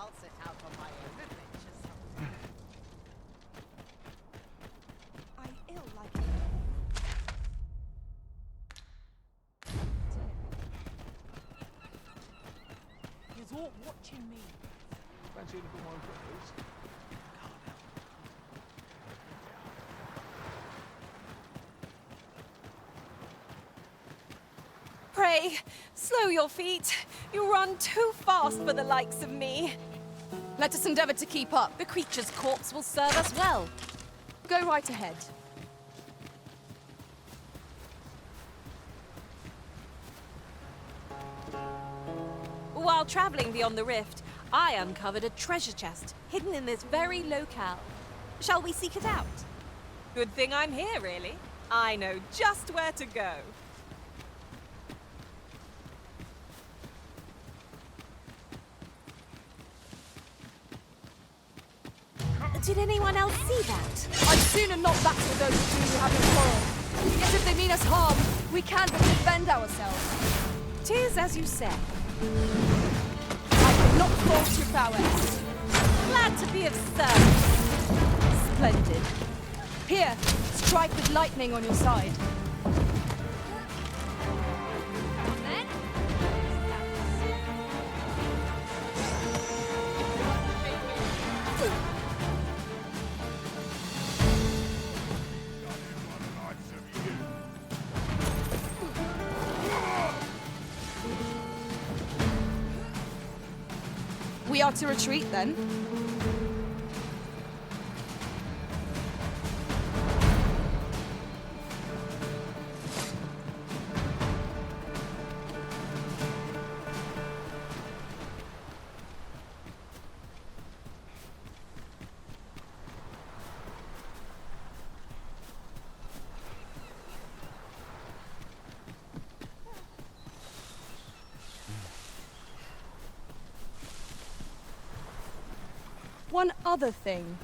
I'll set out on my own adventures sometime. I ill like it. He's all watching me. Fancy a little wine for those? Pray, slow your feet. You run too fast for the likes of me. Let us endeavor to keep up. The creature's corpse will serve us well. Go right ahead. While traveling beyond the rift, I uncovered a treasure chest hidden in this very locale. Shall we seek it out? Good thing I'm here, really. I know just where to go. Did anyone else see that? I'd sooner not battle those with whom we have a quarrel. Yet if they mean us harm, we can but defend ourselves. 'Tis as you say. I could not fault your prowess. Glad to be of service. Splendid. Here, strike with lightning on your side. We are to retreat then. One other thing.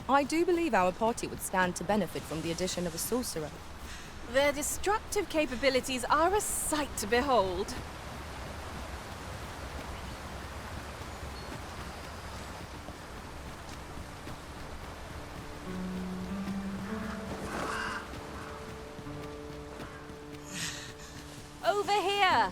I do believe our party would stand to benefit from the addition of a sorcerer. Their destructive capabilities are a sight to behold. Over here!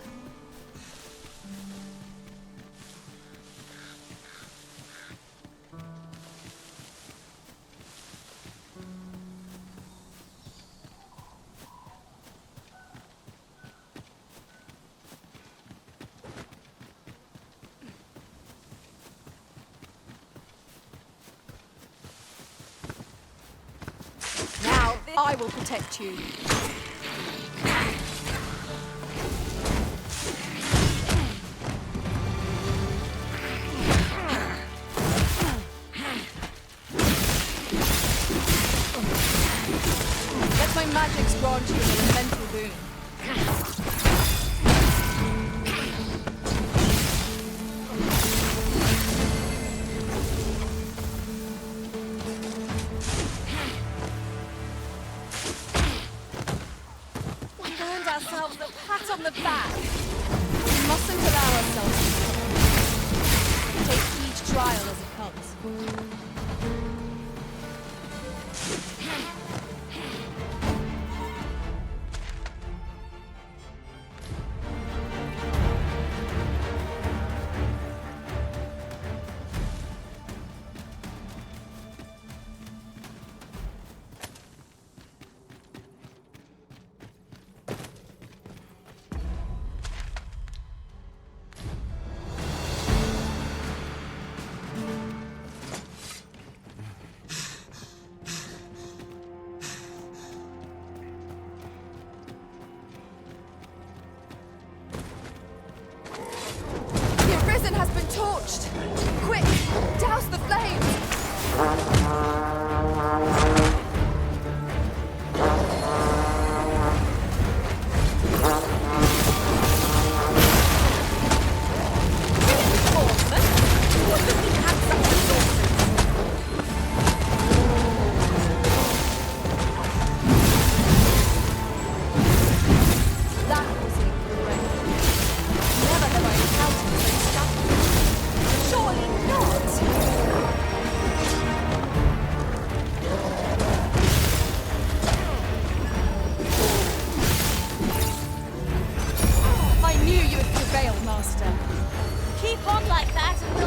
Now, I will protect you. Let my magics grant you an elemental boon. we earned ourselves a pat on the back. We mustn't allow ourselves to take each trial as it comes.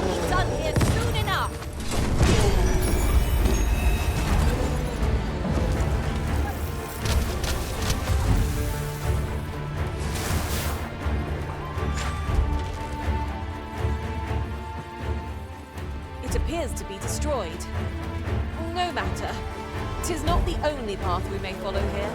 be done here soon enough. It appears to be destroyed. No matter. 'Tis not the only path we may follow here.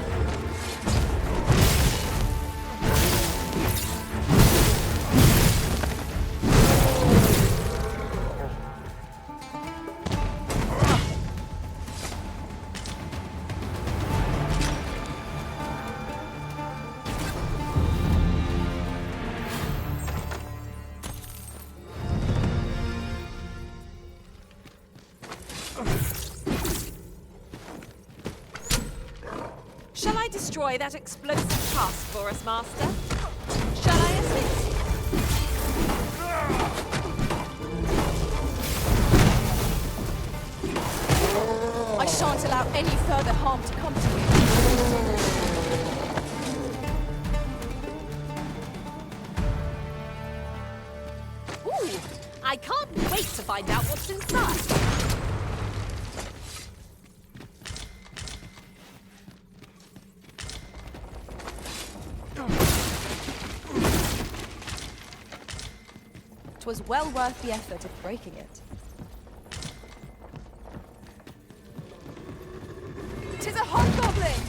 Shall I destroy that explosive task for us, Master? Shall I assist? I shan't allow any further harm to come to you. Ooh, I can't wait to find out what's inside. It was well worth the effort of breaking it. 'Tis a hobgoblin!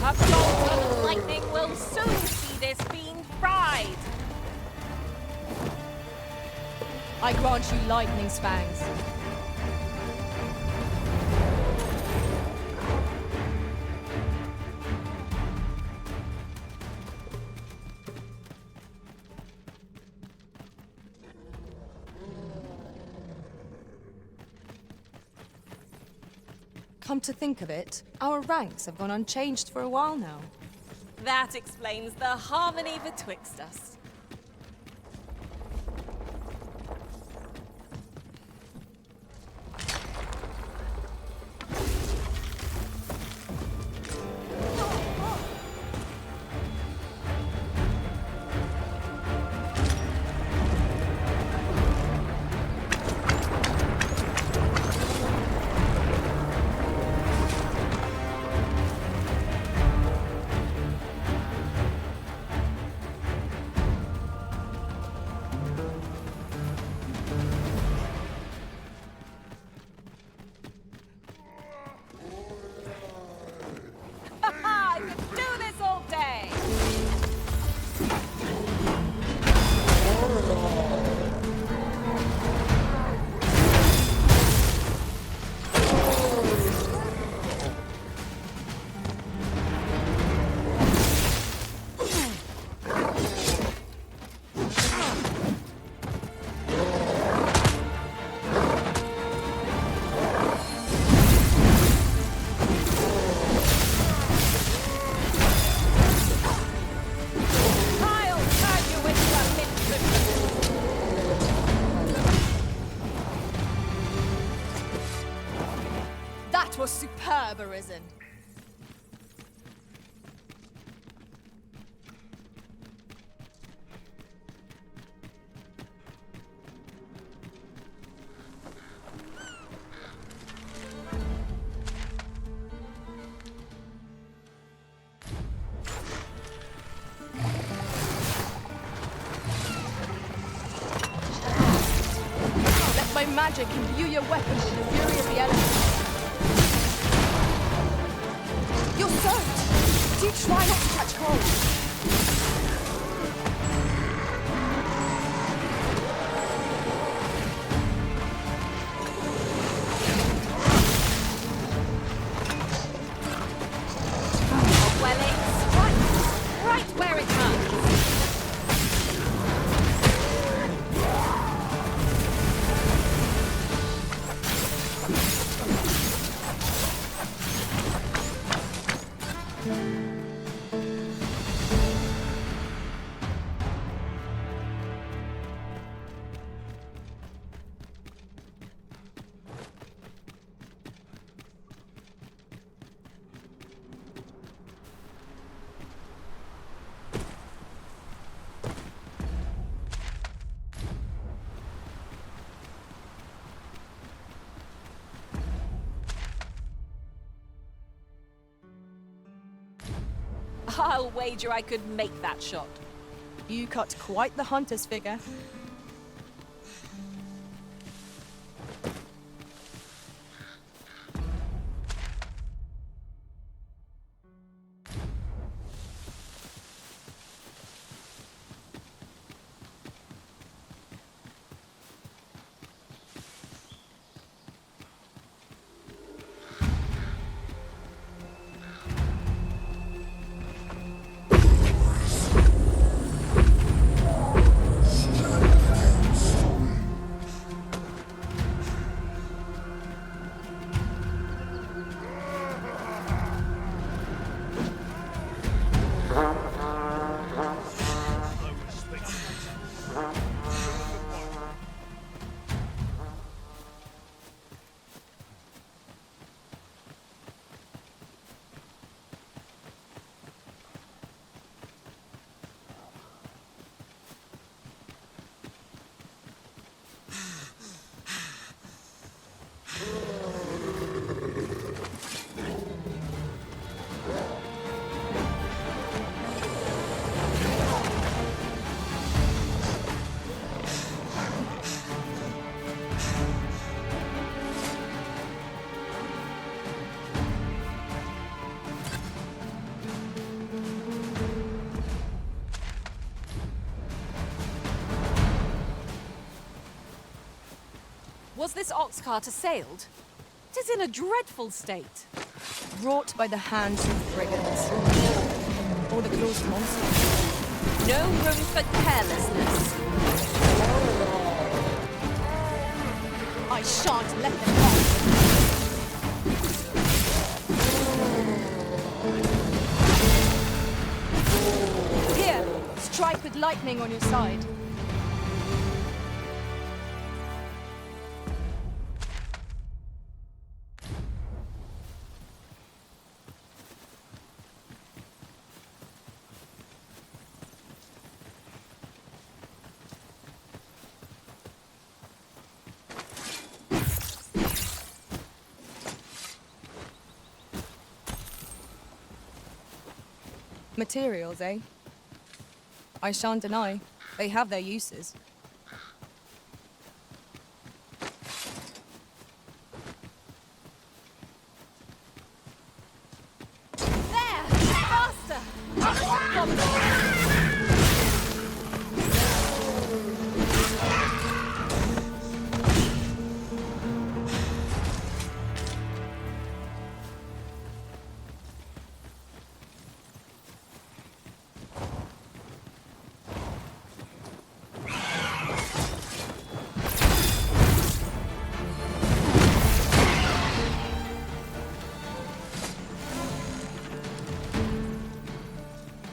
A bolt of lightning will soon see this fiend fried. I grant you lightning's fangs. Come to think of it, our ranks have gone unchanged for a while now. That explains the harmony betwixt us. I could do this all day! I'll turn you into a mint. That was superb, Arisen. Let my magic imbue your weapon with the fury of the elements. You're soaked! Do try not to catch cold. A welling strikes right where it hurts. I'll wager I could make that shot. You cut quite the hunter's figure. Was this ox cart assailed? 'Tis in a dreadful state. Wrought by the hands of brigands. Or the closed monsters. No room for carelessness. I shan't let them off. Here, strike with lightning on your side. Materials, eh? I shan't deny. They have their uses. There! Faster!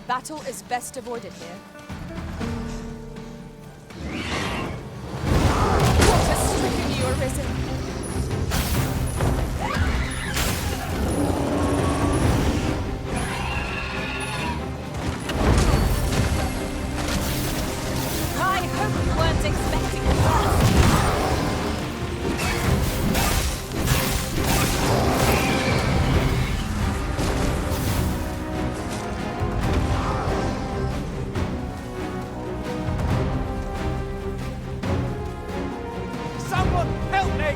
Battle is best avoided here. What has stricken you, Arisen? I hope you weren't expecting that. Someone help me!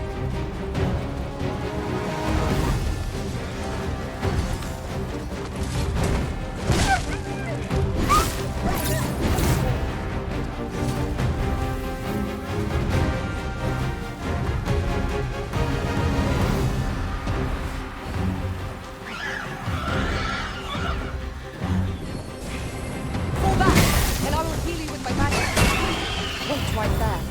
Fall back, and I will heal you with my magic. Wait right there.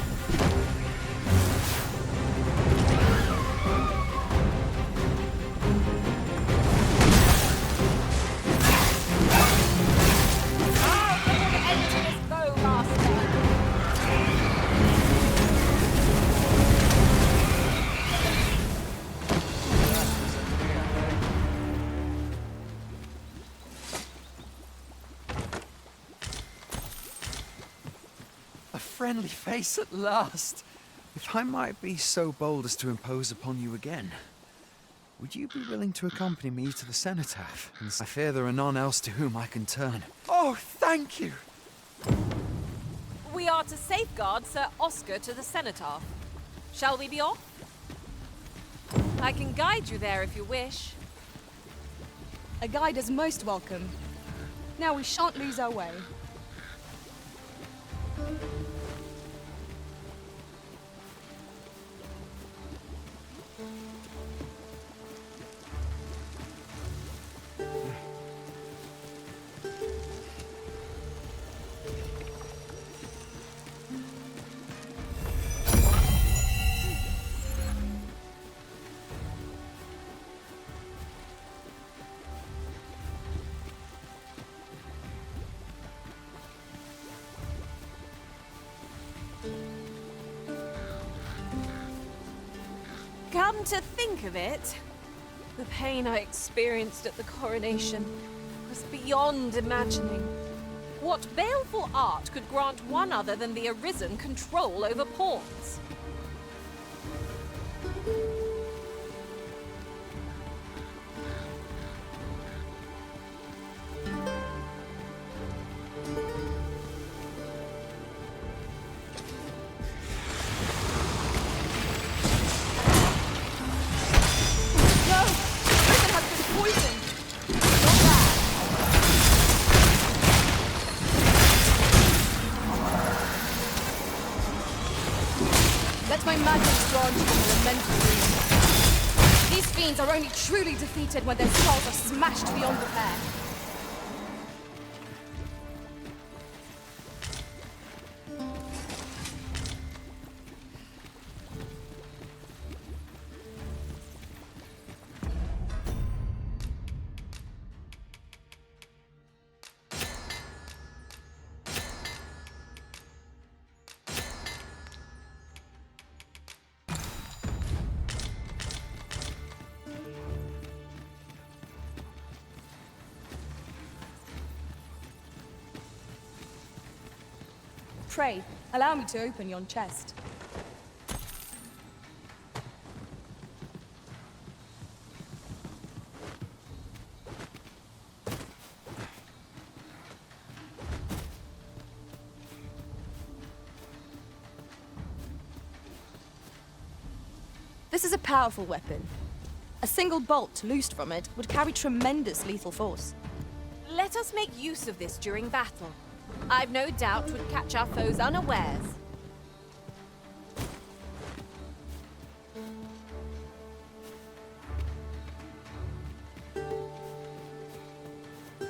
A friendly face at last. If I might be so bold as to impose upon you again. Would you be willing to accompany me to the cenotaph? And I fear there are none else to whom I can turn. Oh, thank you! We are to safeguard Sir Oscar to the cenotaph. Shall we be off? I can guide you there if you wish. A guide is most welcome. Now we shan't lose our way. Come to think of it, the pain I experienced at the coronation was beyond imagining. What baleful art could grant one other than the Arisen control over pawns? No! Prison has been poisoned! Not bad. Let my magic grant you an elemental dream. These fiends are only truly defeated when their skulls are smashed beyond repair. Pray, allow me to open yon chest. This is a powerful weapon. A single bolt loosed from it would carry tremendous lethal force. Let us make use of this during battle. I've no doubt would catch our foes unawares.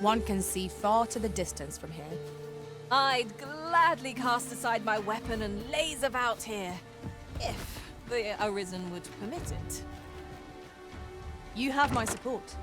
One can see far to the distance from here. I'd gladly cast aside my weapon and laze about here, if the Arisen would permit it. You have my support.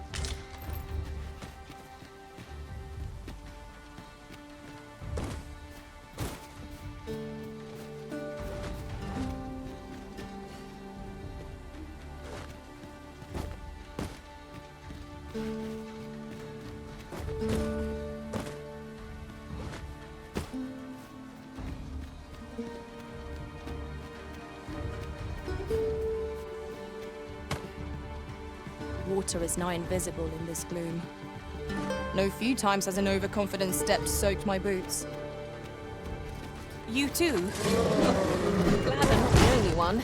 Water is nigh invisible in this gloom. No few times has an overconfident step soaked my boots. You too? Glad I'm not the only one.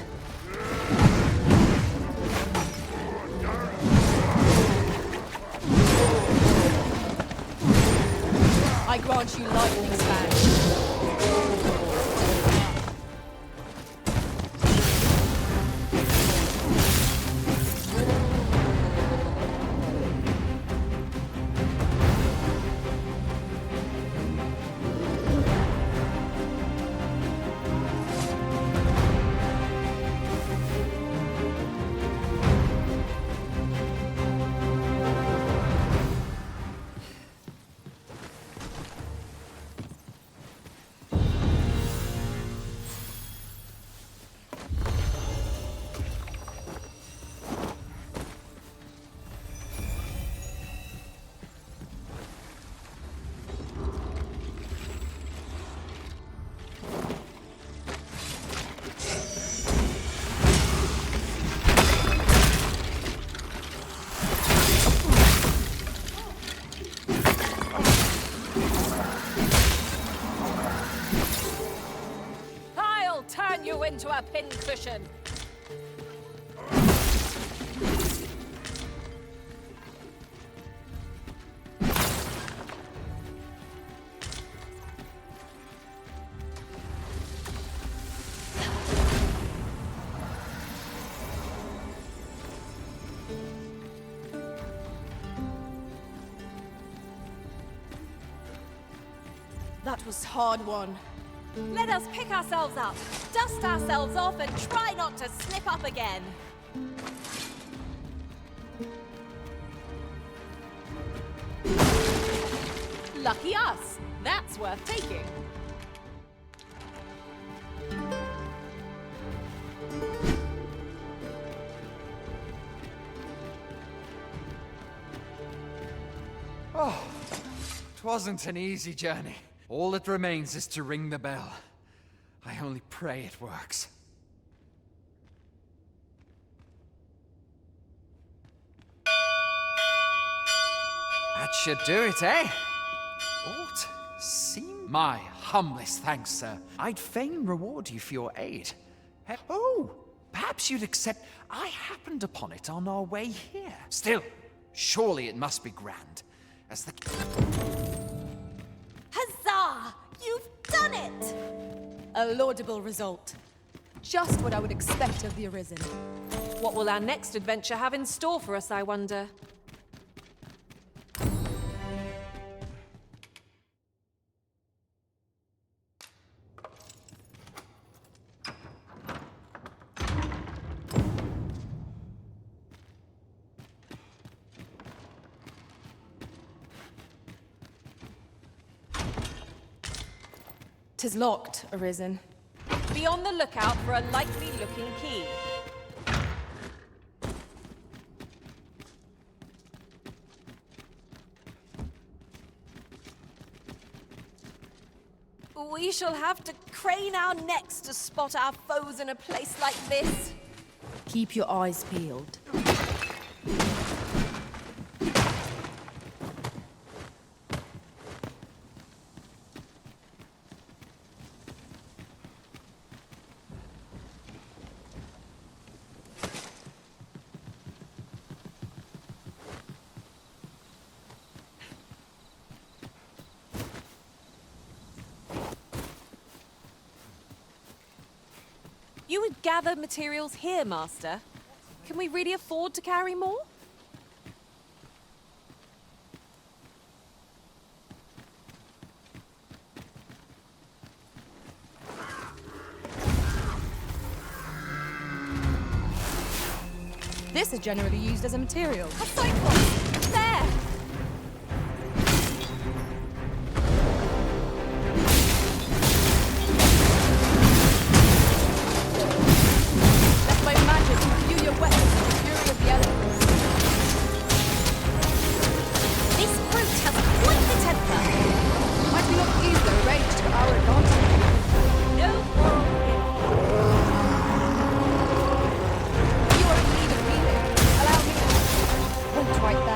I grant you lightning span. position! That was hard won. Let us pick ourselves up, dust ourselves off, and try not to slip up again. Lucky us. That's worth taking. Oh, it wasn't an easy journey. All that remains is to ring the bell. I only pray it works. That should do it, eh? Ought seem my humblest thanks, sir. I'd fain reward you for your aid. Oh, perhaps you'd accept I happened upon it on our way here. Still, surely it must be grand, as the... Huzzah! You've done it! A laudable result. Just what I would expect of the Arisen. What will our next adventure have in store for us, I wonder? Tis locked, Arisen. Be on the lookout for a likely-looking key. We shall have to crane our necks to spot our foes in a place like this. Keep your eyes peeled. You would gather materials here, Master. Can we really afford to carry more? This is generally used as a material. A cyclops! There! Let my magic imbue your weapons with the fury of the elements. This brute has quite the temper! Might we not use their rage to our advantage? No quarrel here. You are in need of healing. Allow me. Wait right there.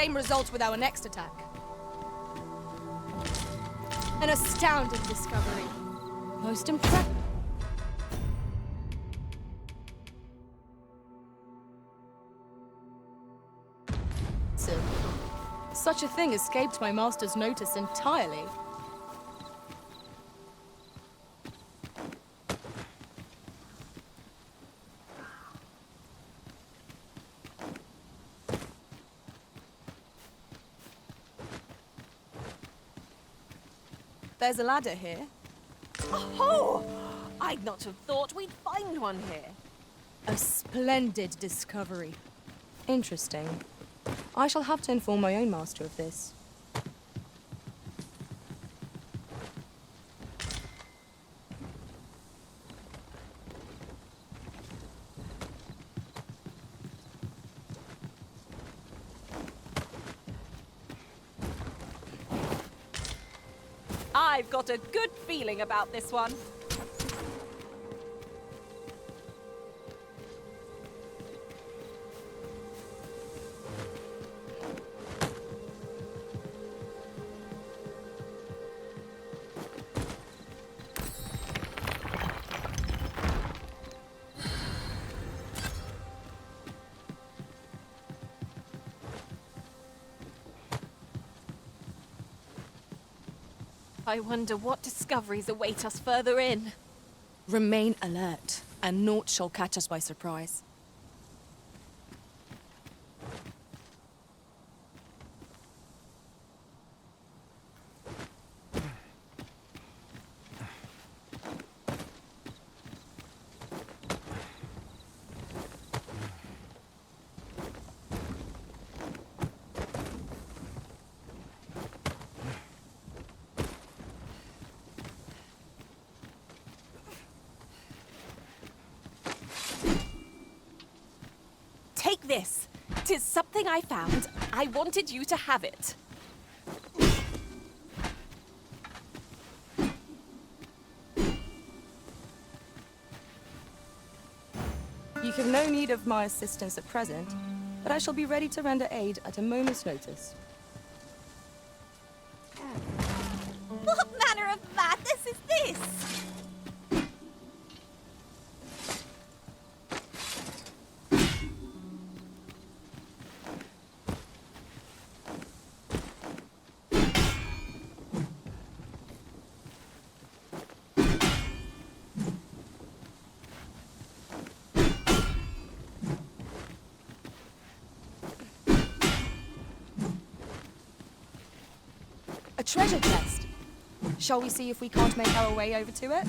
same result with our next attack. An astounding discovery. Most impressive. Such a thing escaped my master's notice entirely. There's a ladder here. Oh! I'd not have thought we'd find one here. A splendid discovery. Interesting. I shall have to inform my own master of this. I've got a good feeling about this one. I wonder what discoveries await us further in. Remain alert, and naught shall catch us by surprise. Take this. 'Tis something I found. I wanted you to have it. You have no need of my assistance at present, but I shall be ready to render aid at a moment's notice. What manner of madness is this? A treasure chest. Shall we see if we can't make our way over to it?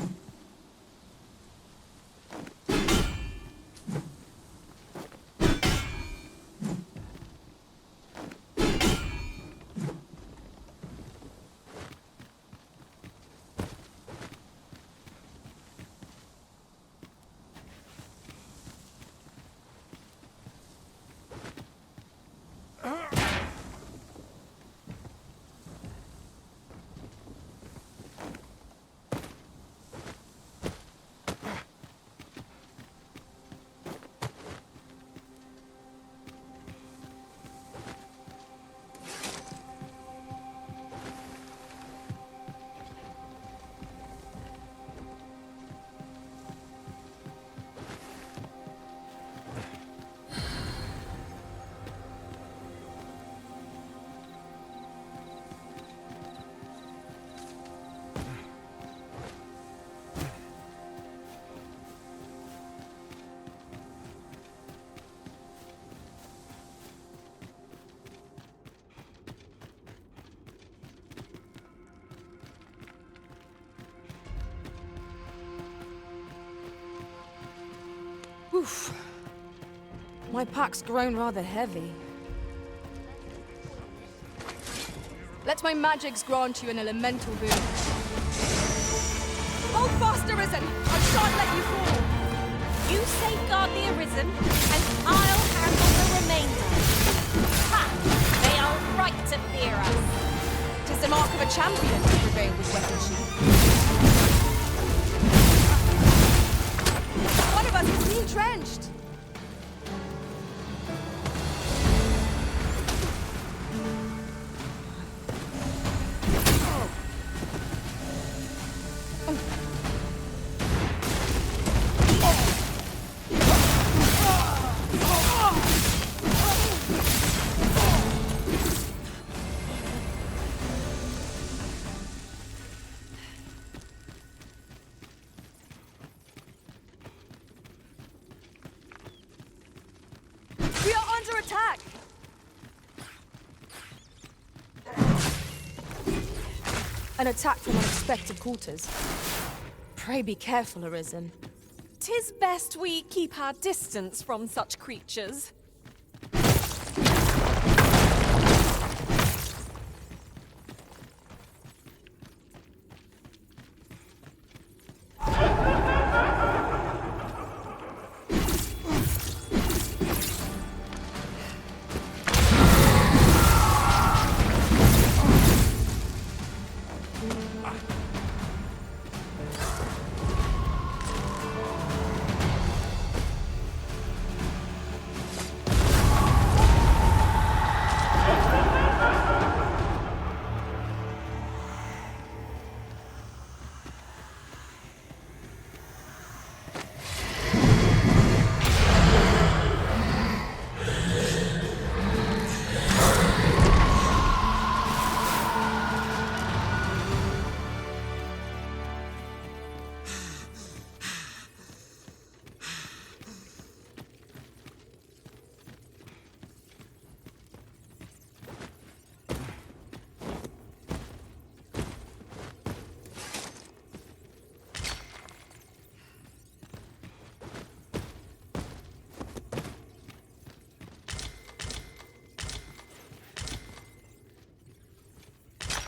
Oof. My pack's grown rather heavy. Let my magics grant you an elemental boon. Hold fast, Arisen! I shan't let you fall! You safeguard the Arisen, and I'll handle the remainder. Ha! They are right to fear us. 'Tis the mark of a champion to prevail with weapon sheath. One of us is being drenched! An attack from unexpected quarters. Pray be careful, Arisen. 'Tis best we keep our distance from such creatures.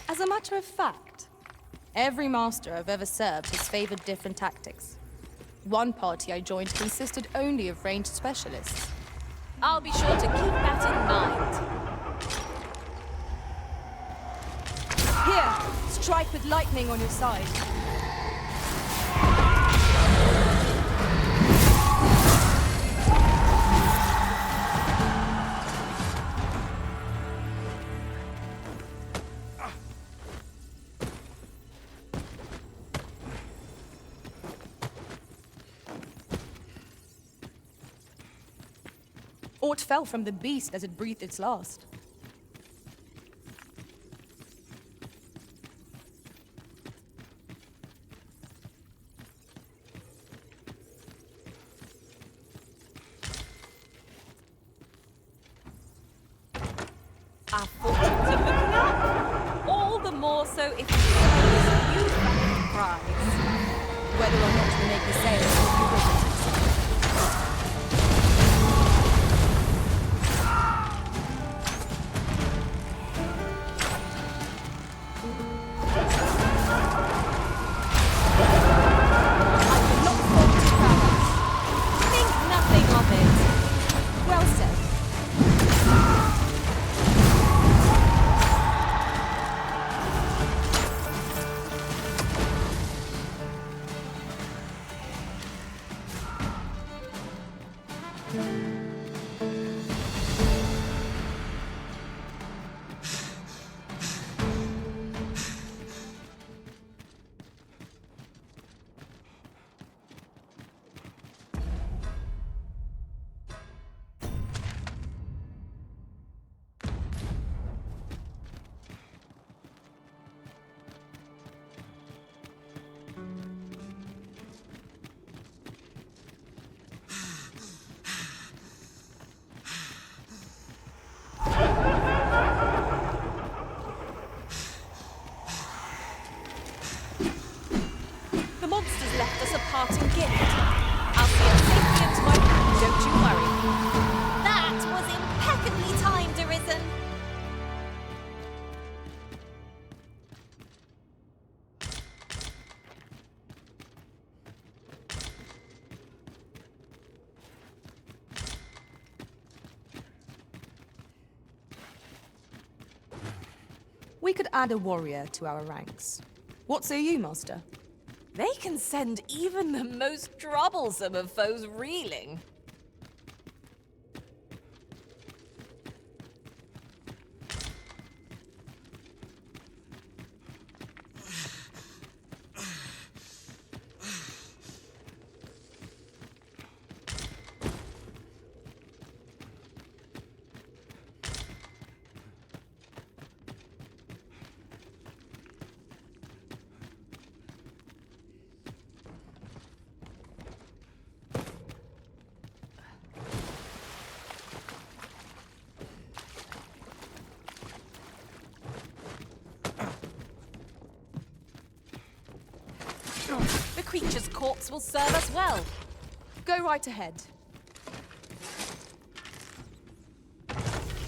As a matter of fact, every master I've ever served has favored different tactics. One party I joined consisted only of ranged specialists. I'll be sure to keep that in mind. Here, strike with lightning on your side. Aught fell from the beast as it breathed its last. Our fortunes are looking up. All the more so if you find this newfound prize. Whether or not we make the sale will be witnessed. Think nothing of it. Well said. The monsters left us a parting gift. I'll see it safely into my pack, don't you worry. That was impeccably timed, Arisen. We could add a warrior to our ranks. What say you, Master? They can send even the most troublesome of foes reeling. creature's corpse will serve us well. Go right ahead.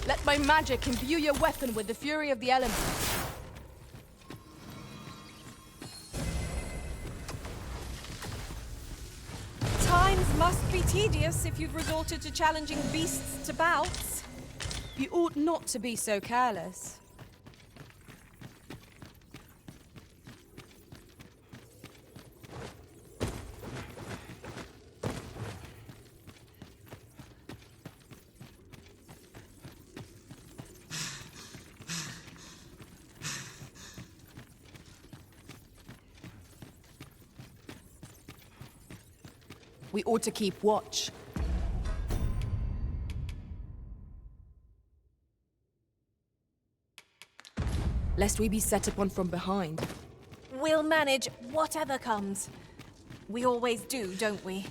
Let my magic imbue your weapon with the fury of the elements. Times must be tedious if you've resorted to challenging beasts to bouts. You ought not to be so careless. We ought to keep watch. Lest we be set upon from behind. We'll manage whatever comes. We always do, don't we?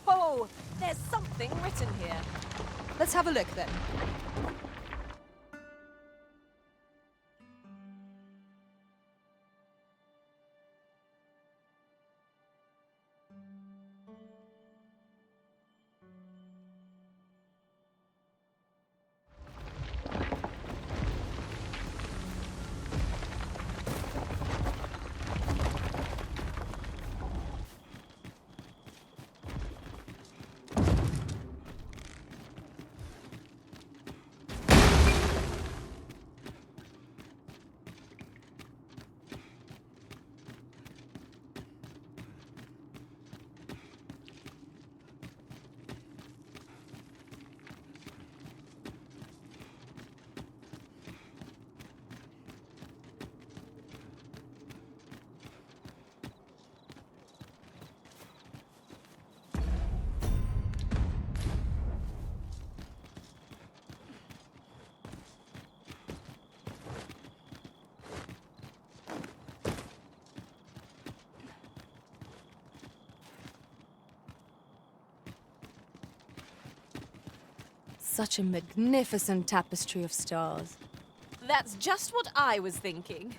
Oh, there's something written here. Let's have a look then. Such a magnificent tapestry of stars. That's just what I was thinking.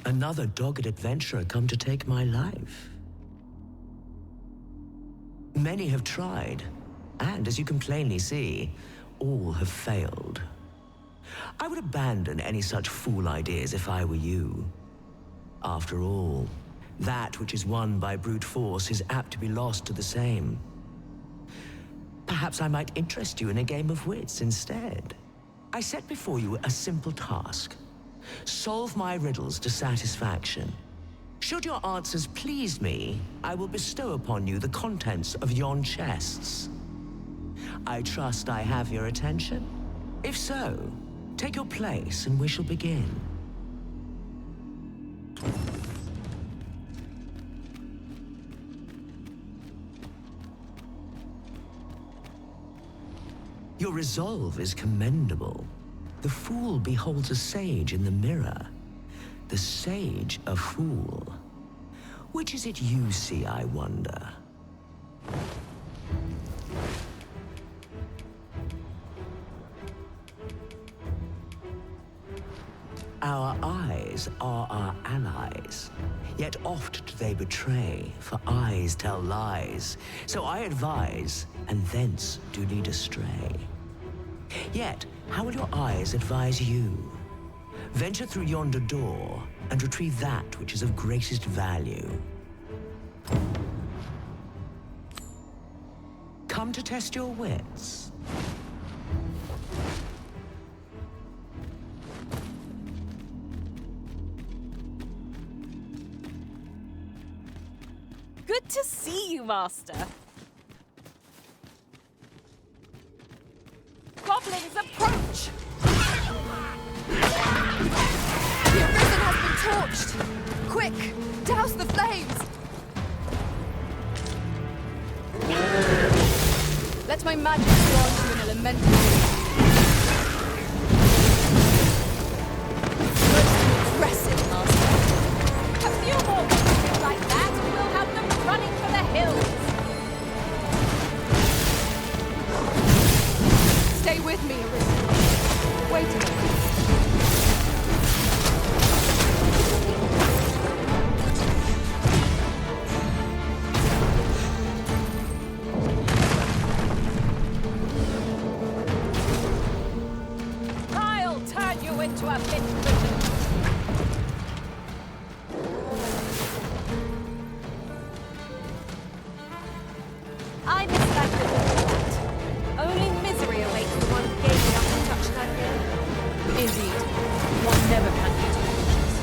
Another dogged adventurer come to take my life. Many have tried, and as you can plainly see, all have failed. I would abandon any such fool ideas if I were you. After all, that which is won by brute force is apt to be lost to the same. Perhaps I might interest you in a game of wits instead. I set before you a simple task. Solve my riddles to satisfaction. Should your answers please me, I will bestow upon you the contents of yon chests. I trust I have your attention? If so, take your place and we shall begin. Your resolve is commendable. The fool beholds a sage in the mirror. The sage a fool. Which is it you see, I wonder? Our eyes are our allies, yet oft do they betray, for eyes tell lies. So I advise, and thence do lead astray. Yet, how will your eyes advise you? Venture through yonder door and retrieve that which is of greatest value. Come to test your wits. Good to see you, Master. Goblins approach! The arisen has been torched! Quick, douse the flames! Let my magic grant you an elemental. Most impressive, Master. A few more goblins like that, and we'll have them running for the hills. Stay with me, Arisen. Wait a minute. I'll turn you into a mint cushion. I mislike the look of that. Only misery awaits the one gazing up to touch that hill. Indeed, one never can be too cautious.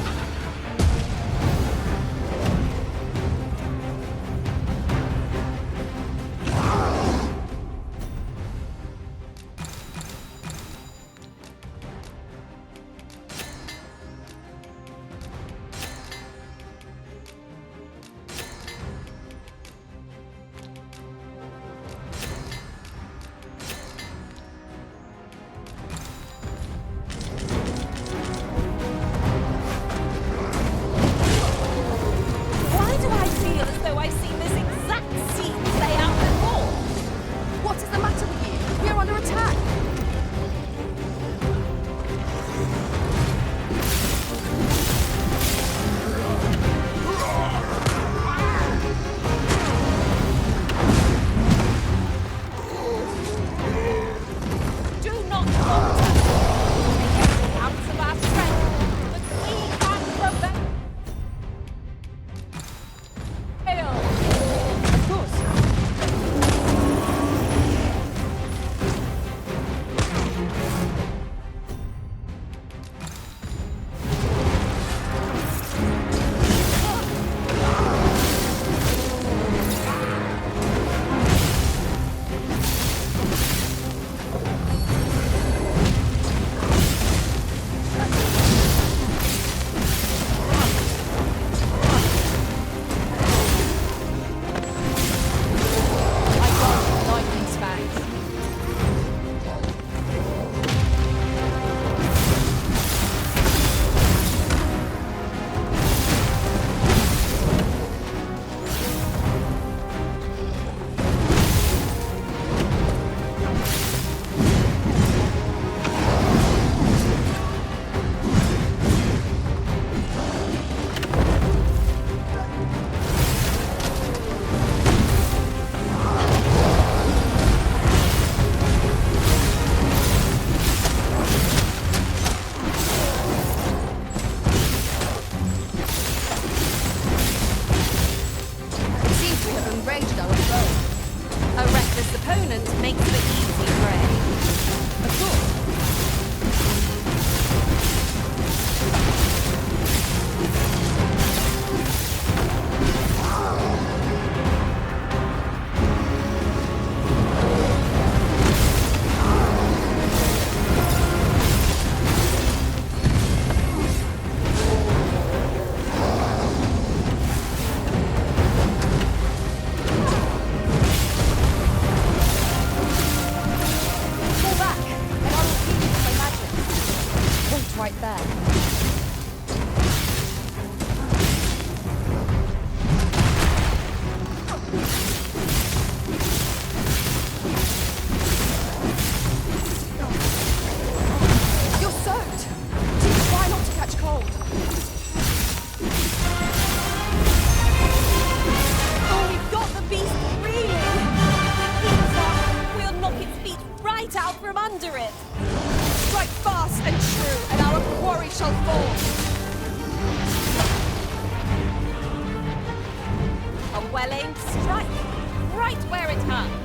Why do I feel as though I've seen this exact scene play out before? What is the matter with you? We are under attack. Do not falter. Make every ounce of our strength, but we can prevail. Of course. I got lightning's fangs. It seems we have enraged our foe. A reckless opponent makes for easy prey. Of course. Fall back, and I will heal you with my magic. Wait right there. You're soaked. Please try not to catch cold. Oh, we've got the beast reeling. Keep up. We'll knock its feet right out from under it. shall fall! A well-aimed strike, right where it hurts.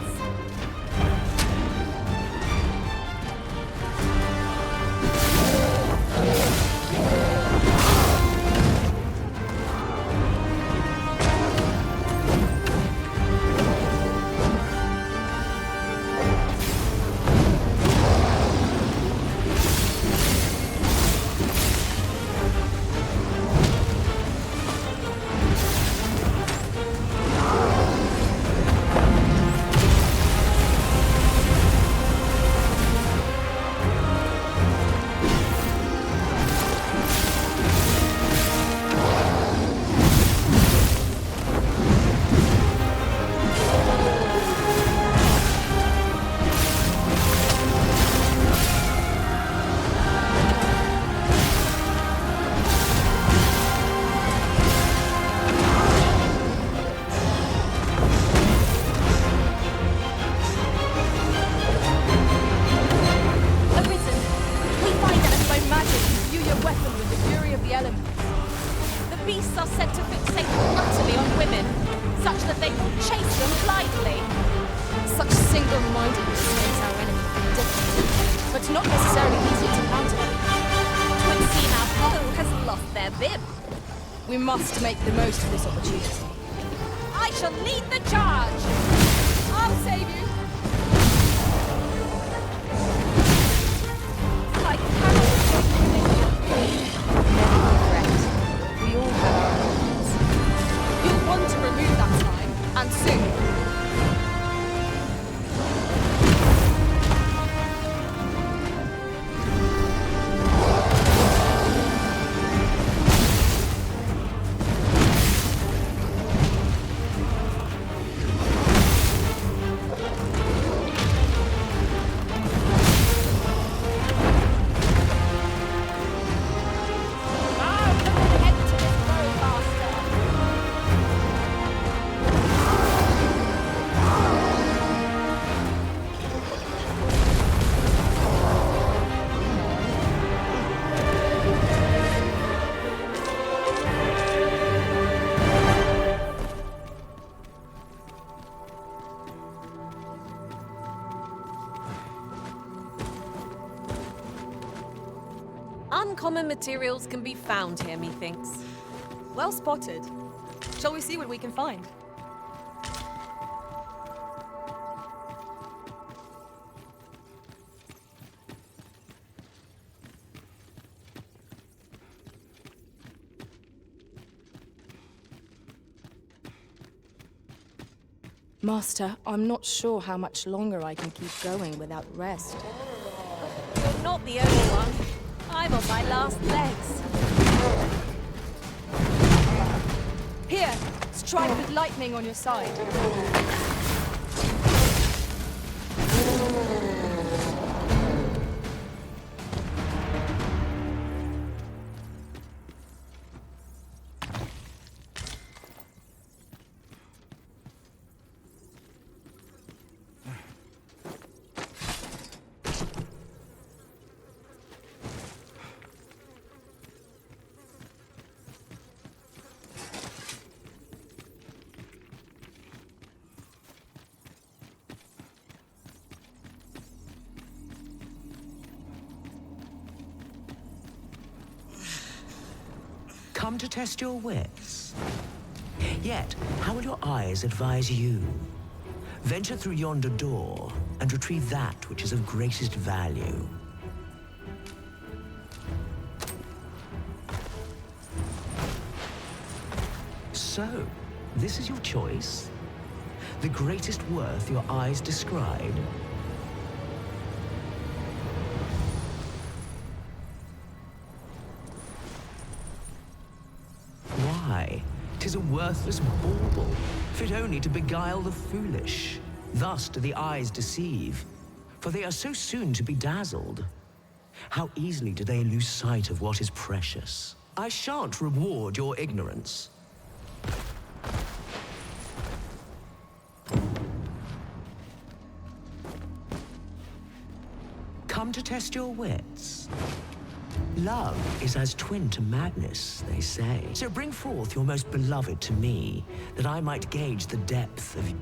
We must make the most of this opportunity. I shall lead the charge! I'll save you! I cannot Correct. We all have our limits. You'll want to remove that time, and soon. Uncommon materials can be found here, methinks. Well spotted. Shall we see what we can find? Master, I'm not sure how much longer I can keep going without rest. You're not the only one. I'm on my last legs. Here, strike with lightning on your side. Come to test your wits. Yet, how will your eyes advise you? Venture through yonder door and retrieve that which is of greatest value. So, this is your choice? The greatest worth your eyes descried? Why, 'tis a worthless bauble, fit only to beguile the foolish. Thus do the eyes deceive, for they are so soon to be dazzled. How easily do they lose sight of what is precious. I shan't reward your ignorance. Come to test your wits. Love is as twin to madness, they say. So bring forth your most beloved to me, that I might gauge the depth of...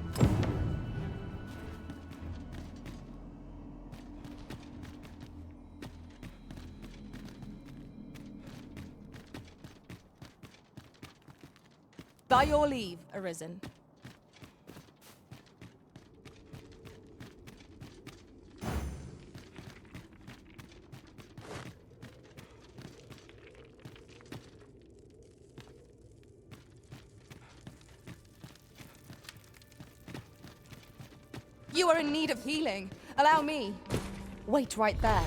By your leave, Arisen. You are in need of healing. Allow me. Wait right there.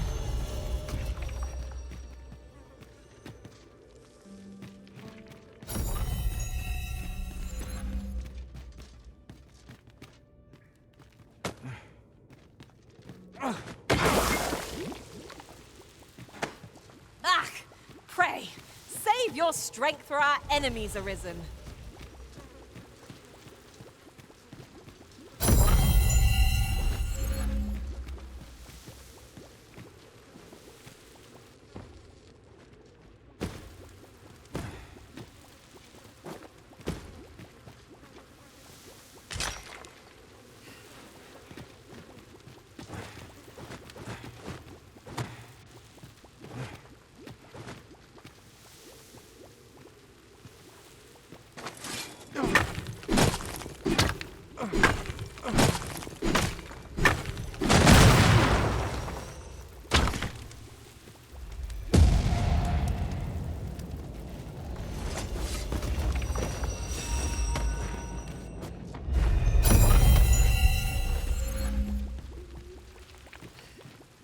Ah! Pray, save your strength for our enemies, Arisen.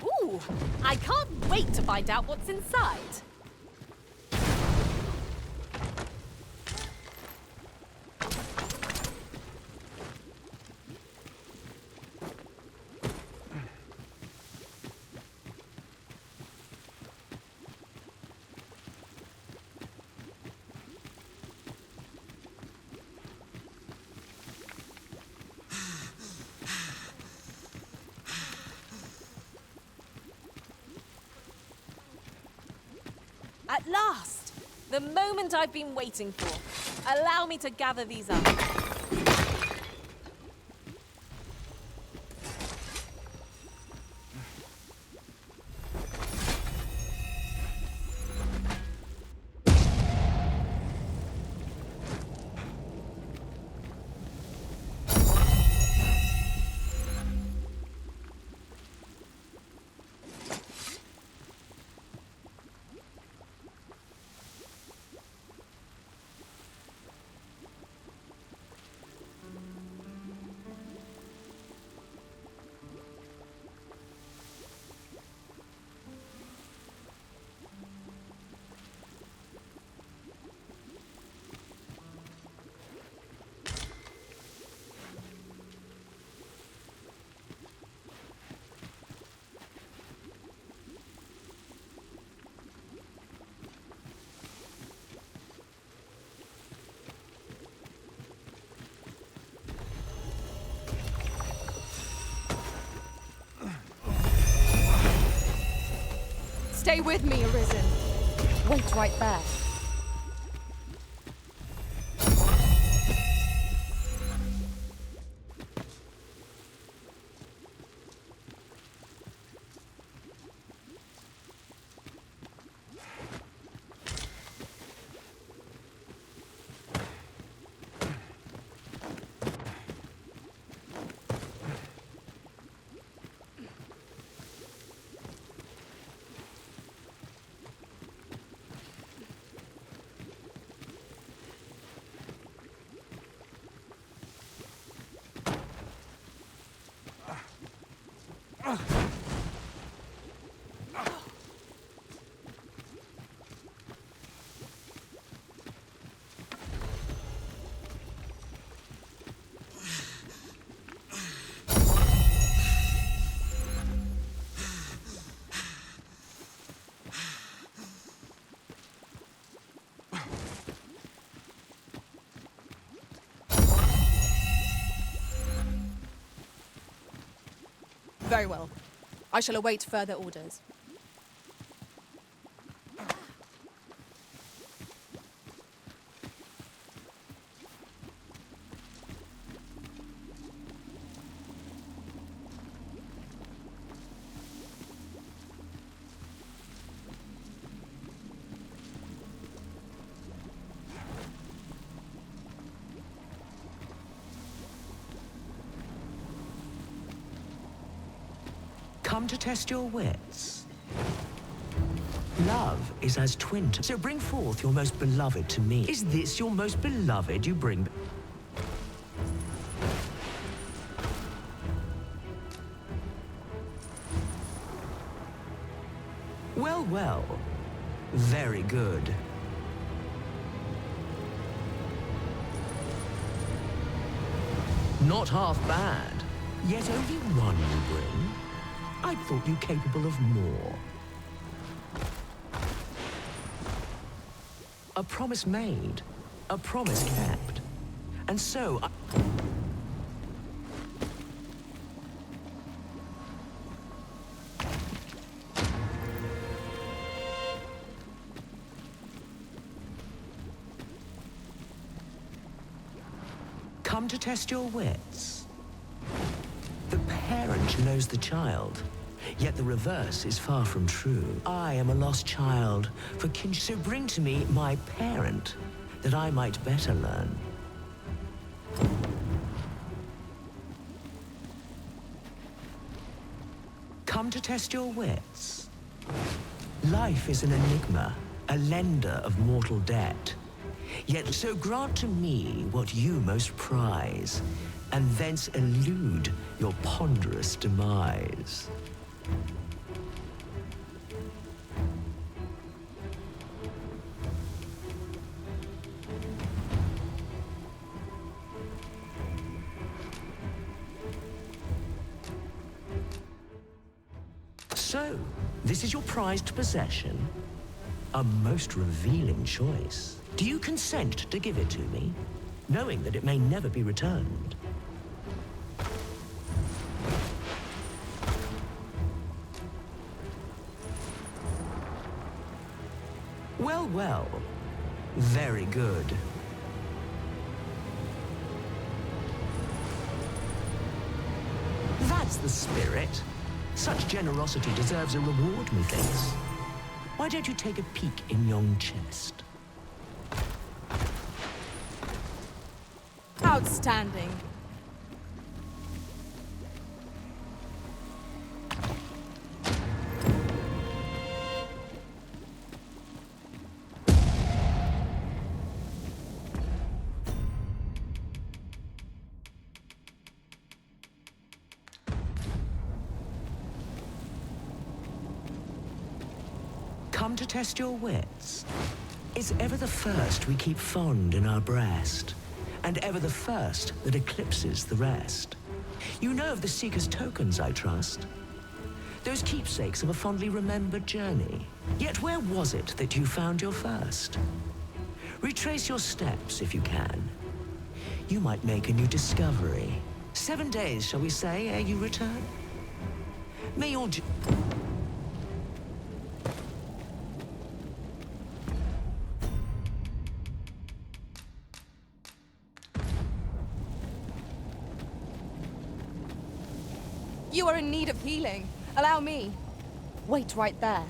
Ooh, I can't wait to find out what's inside. At last! The moment I've been waiting for. Allow me to gather these up. Stay with me, Arisen. Wait right there. Very well. I shall await further orders. Come to test your wits. Love is as twin to... So bring forth your most beloved to me. Is this your most beloved you bring... Well, well. Very good. Not half bad. Yet only one you bring. I thought you capable of more. A promise made, a promise kept. And so I... Come to test your wits. The parent knows the child, yet the reverse is far from true. I am a lost child for kinship. So bring to me my parent, that I might better learn. Come to test your wits. Life is an enigma, a lender of mortal debt. Yet so grant to me what you most prize, and thence elude your ponderous demise. So, this is your prized possession? A most revealing choice. Do you consent to give it to me, knowing that it may never be returned? Well, well. Very good. That's the spirit. Such generosity deserves a reward, methinks. Why don't you take a peek in yon chest? Outstanding. Come to test your wits. Is ever the first we keep fond in our breast, and ever the first that eclipses the rest? You know of the Seeker's tokens, I trust. Those keepsakes of a fondly remembered journey. Yet where was it that you found your first? Retrace your steps if you can. You might make a new discovery. 7 days, shall we say, ere you return? May your... You are in need of healing. Allow me. Wait right there.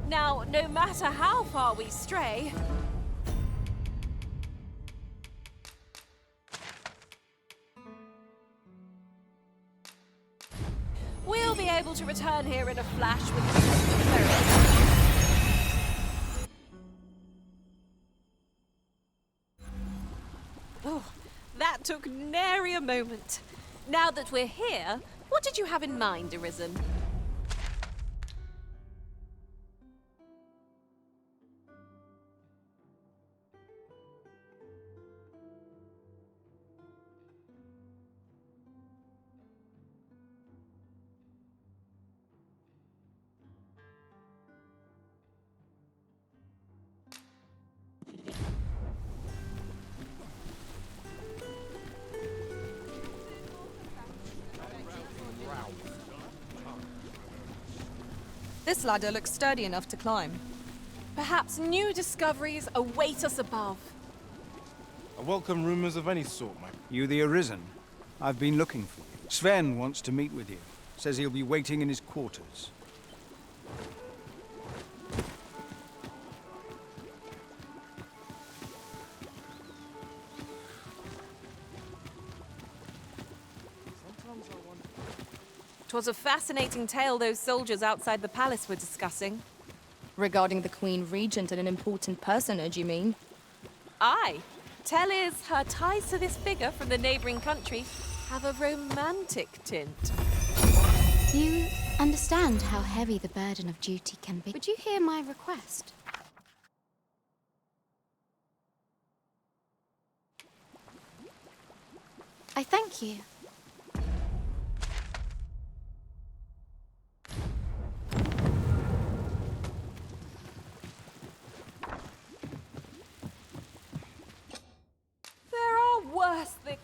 Now, no matter how far we stray, we'll be able to return here in a flash with Oh, that took nary a moment. Now that we're here, what did you have in mind, Arisen? This ladder looks sturdy enough to climb. Perhaps new discoveries await us above. I welcome rumors of any sort, my... You the Arisen? I've been looking for you. Sven wants to meet with you. Says he'll be waiting in his quarters. Sometimes I wonder. 'Twas a fascinating tale those soldiers outside the palace were discussing. Regarding the Queen Regent and an important personage, you mean? Aye. Tell is her ties to this figure from the neighboring country have a romantic tint. You understand how heavy the burden of duty can be. Would you hear my request? I thank you. There are worse things.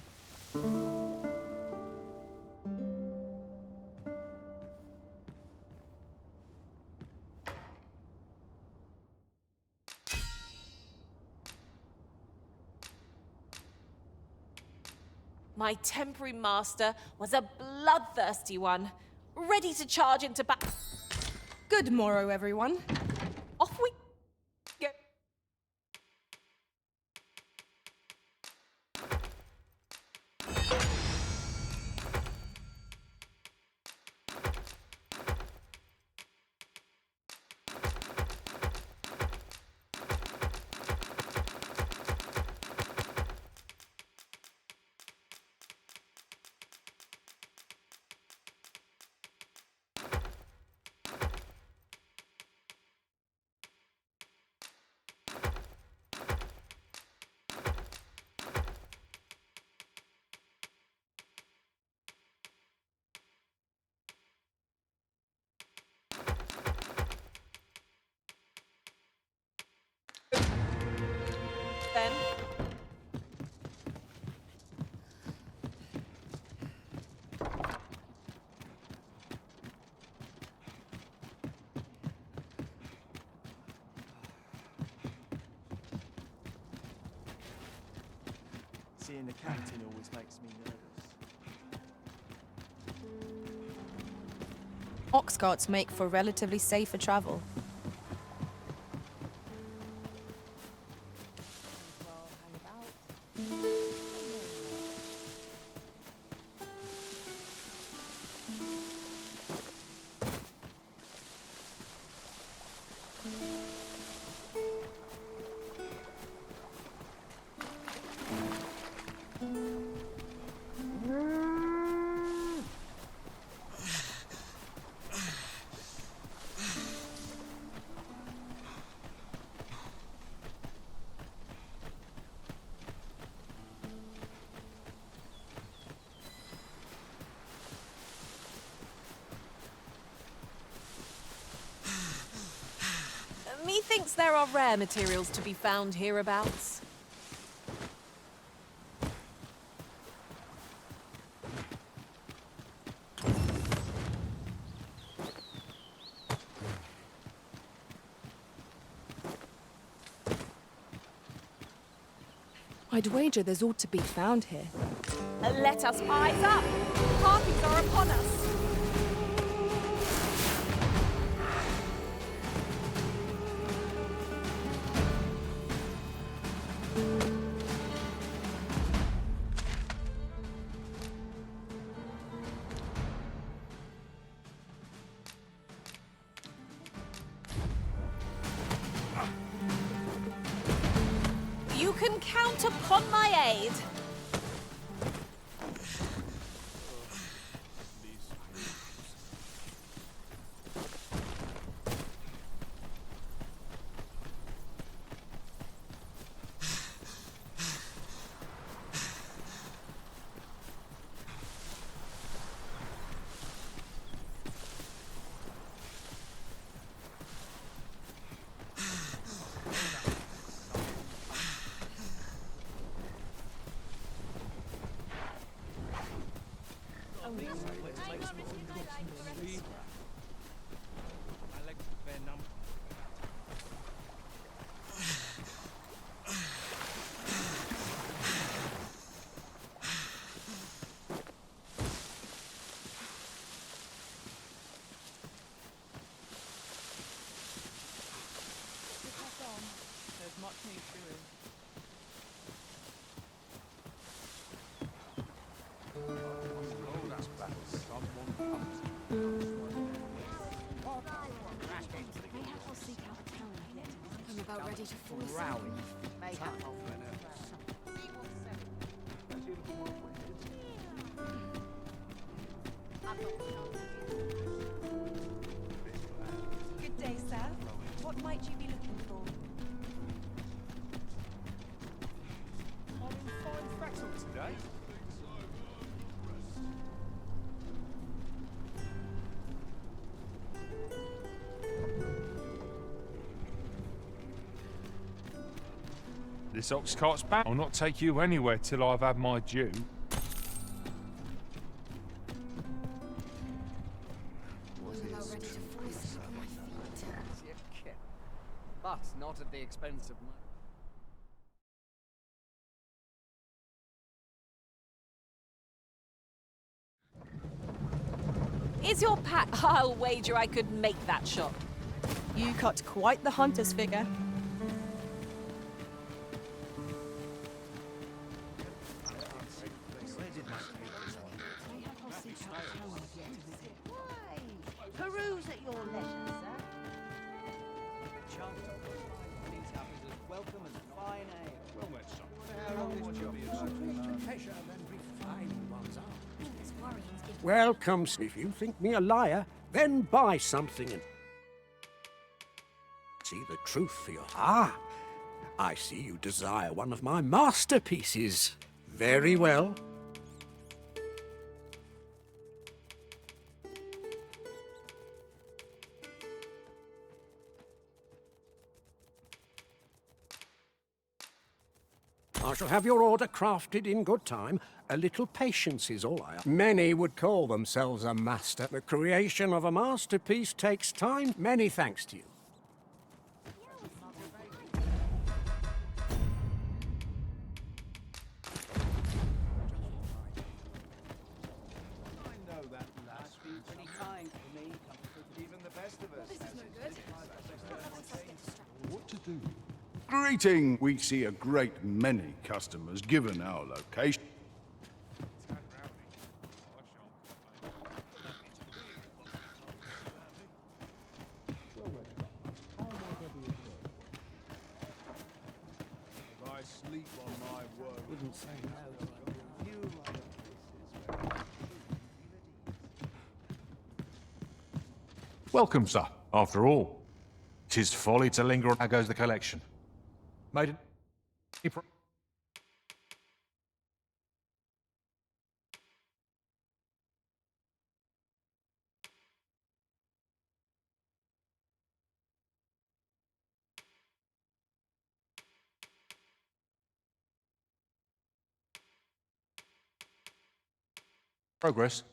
My temporary master was a bloodthirsty one, ready to charge into battle. Good morrow, everyone. Off we go. Then. Seeing the captain always makes me nervous. Ox carts make for relatively safer travel. Methinks there are rare materials to be found hereabouts. I'd wager there's ought to be found here. Let us eyes up! Harpies are upon us! You can count upon my aid. much needs doing. I'm about ready to fall asleep. Mayhap I'll Good day, sir. What might you be looking for? I'm in fine fettle today. This ox cart's back. I'll not take you anywhere till I've had my due. But not at the expense of my... Is your pack? I'll wager I could make that shot. You cut quite the hunter's figure. peruse at your leisure, sir. Welcome as fine ale. Well met, son. Welcome. If you think me a liar, then buy something and see the truth for your... Ah, I see you desire one of my masterpieces. Very well. I shall have your order crafted in good time. A little patience is all I ask. Many would call themselves a master. The creation of a masterpiece takes time. Many thanks to you. I know that lad. Been pretty kind to me. Even the best of us. What to do? Greeting! We see a great many customers given our location. If I sleep on my word, wouldn't say no. Welcome, sir. After all, 'tis folly to linger on. How goes the collection? Maiden? Progress.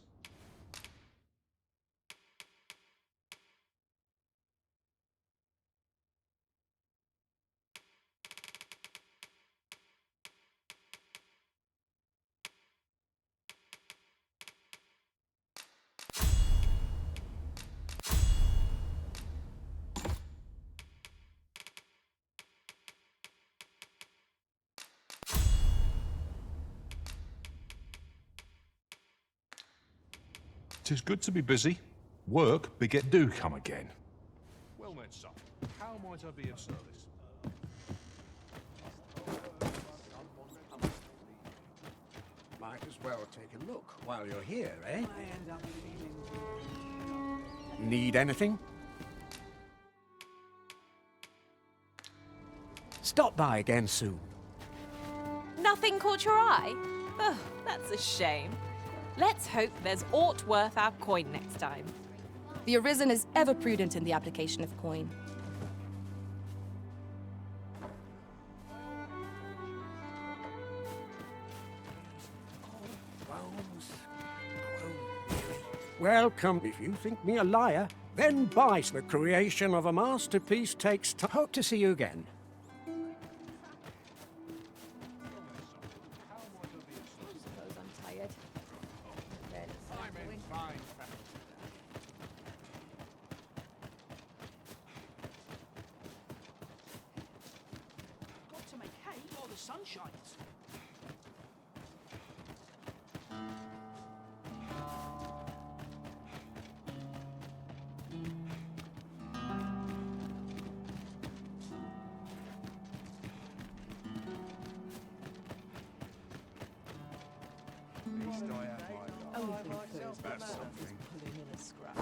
Tis good to be busy. Work beget do come again. Well met, son. How might I be of service? Might as well take a look while you're here, eh? Need anything? Stop by again soon. Nothing caught your eye? Oh, that's a shame. Let's hope there's aught worth our coin next time. The Arisen is ever prudent in the application of coin. Welcome. If you think me a liar, then buy. The creation of a masterpiece takes time. Hope to see you again. sun shines. That's something. Pulling in a scrap.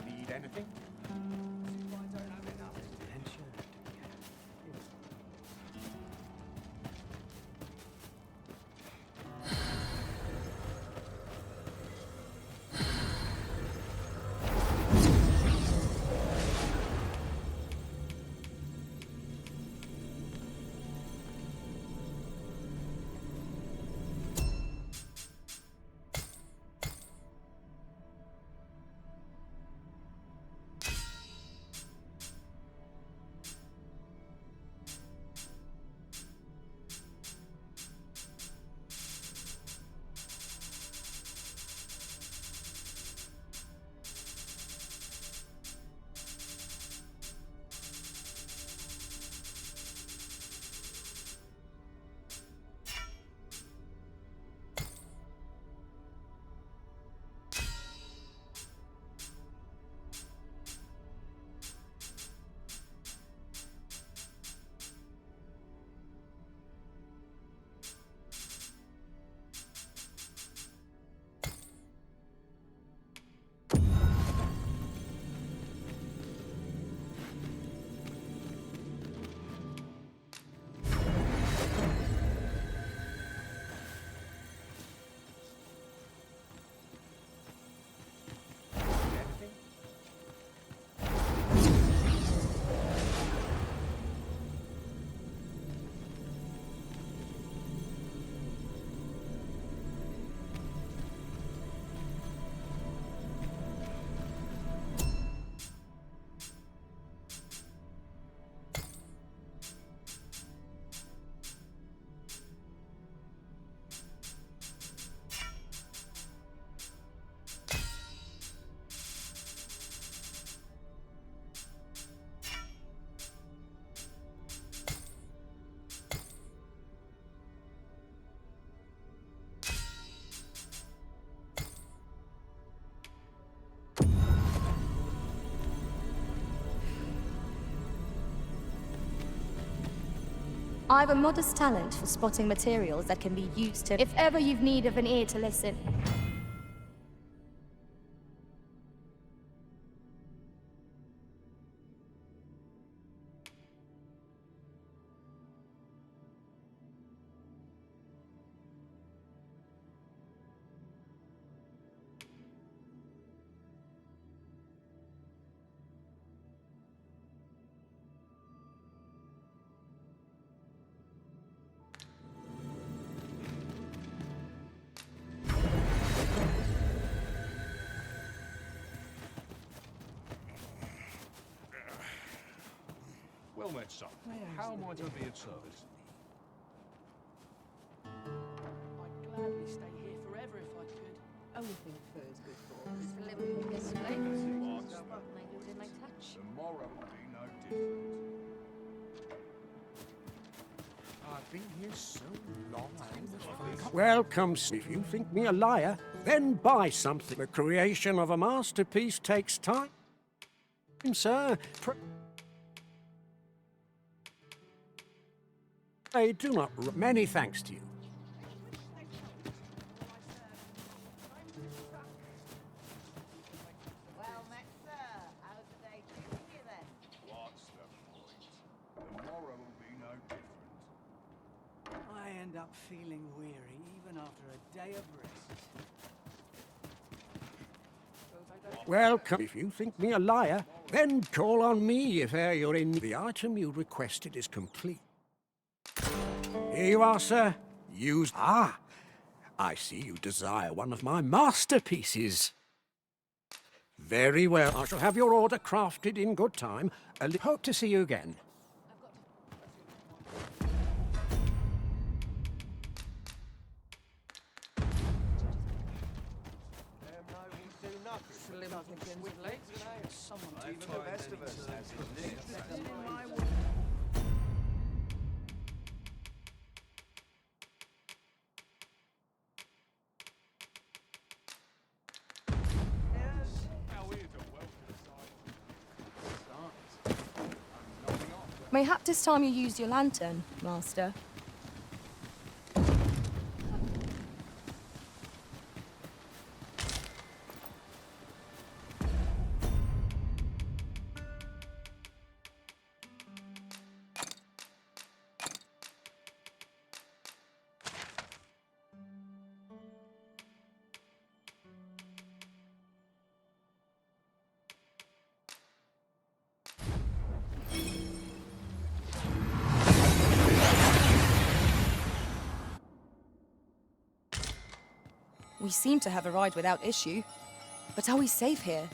Need anything? I've a modest talent for spotting materials that can be used to... If ever you've need of an ear to listen. Well met, son. How might I be of service? I'd gladly stay here forever if I could. Only thing fur's good for is for living in this place. May lose in my touch. Tomorrow will be no different. I've been here so long, Welcome. If you think me a liar, then buy something. The creation of a masterpiece takes time, sir. I do not. Many thanks to you. Well met, sir. How's the day treating you then? What's the point? Tomorrow will be no different. I end up feeling weary even after a day of rest. Welcome. If you think me a liar, then call on me if you're in. The item you requested is complete. Here you are, sir. Use... Ah! I see you desire one of my masterpieces. Very well. I shall have your order crafted in good time. Hope to see you again. Slim pickings of legs. Even the best of us has his nicks. Mayhap this time you used your lantern, Master. We seem to have arrived without issue. But are we safe here?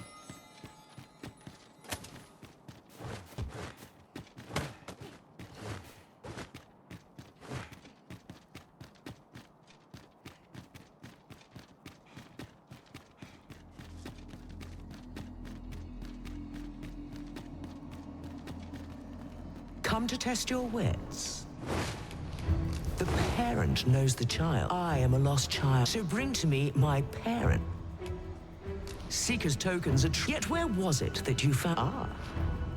Come to test your wits. The parent knows the child. I am a lost child, so bring to me my parent. Seeker's tokens are yet where was it that you found? Ah,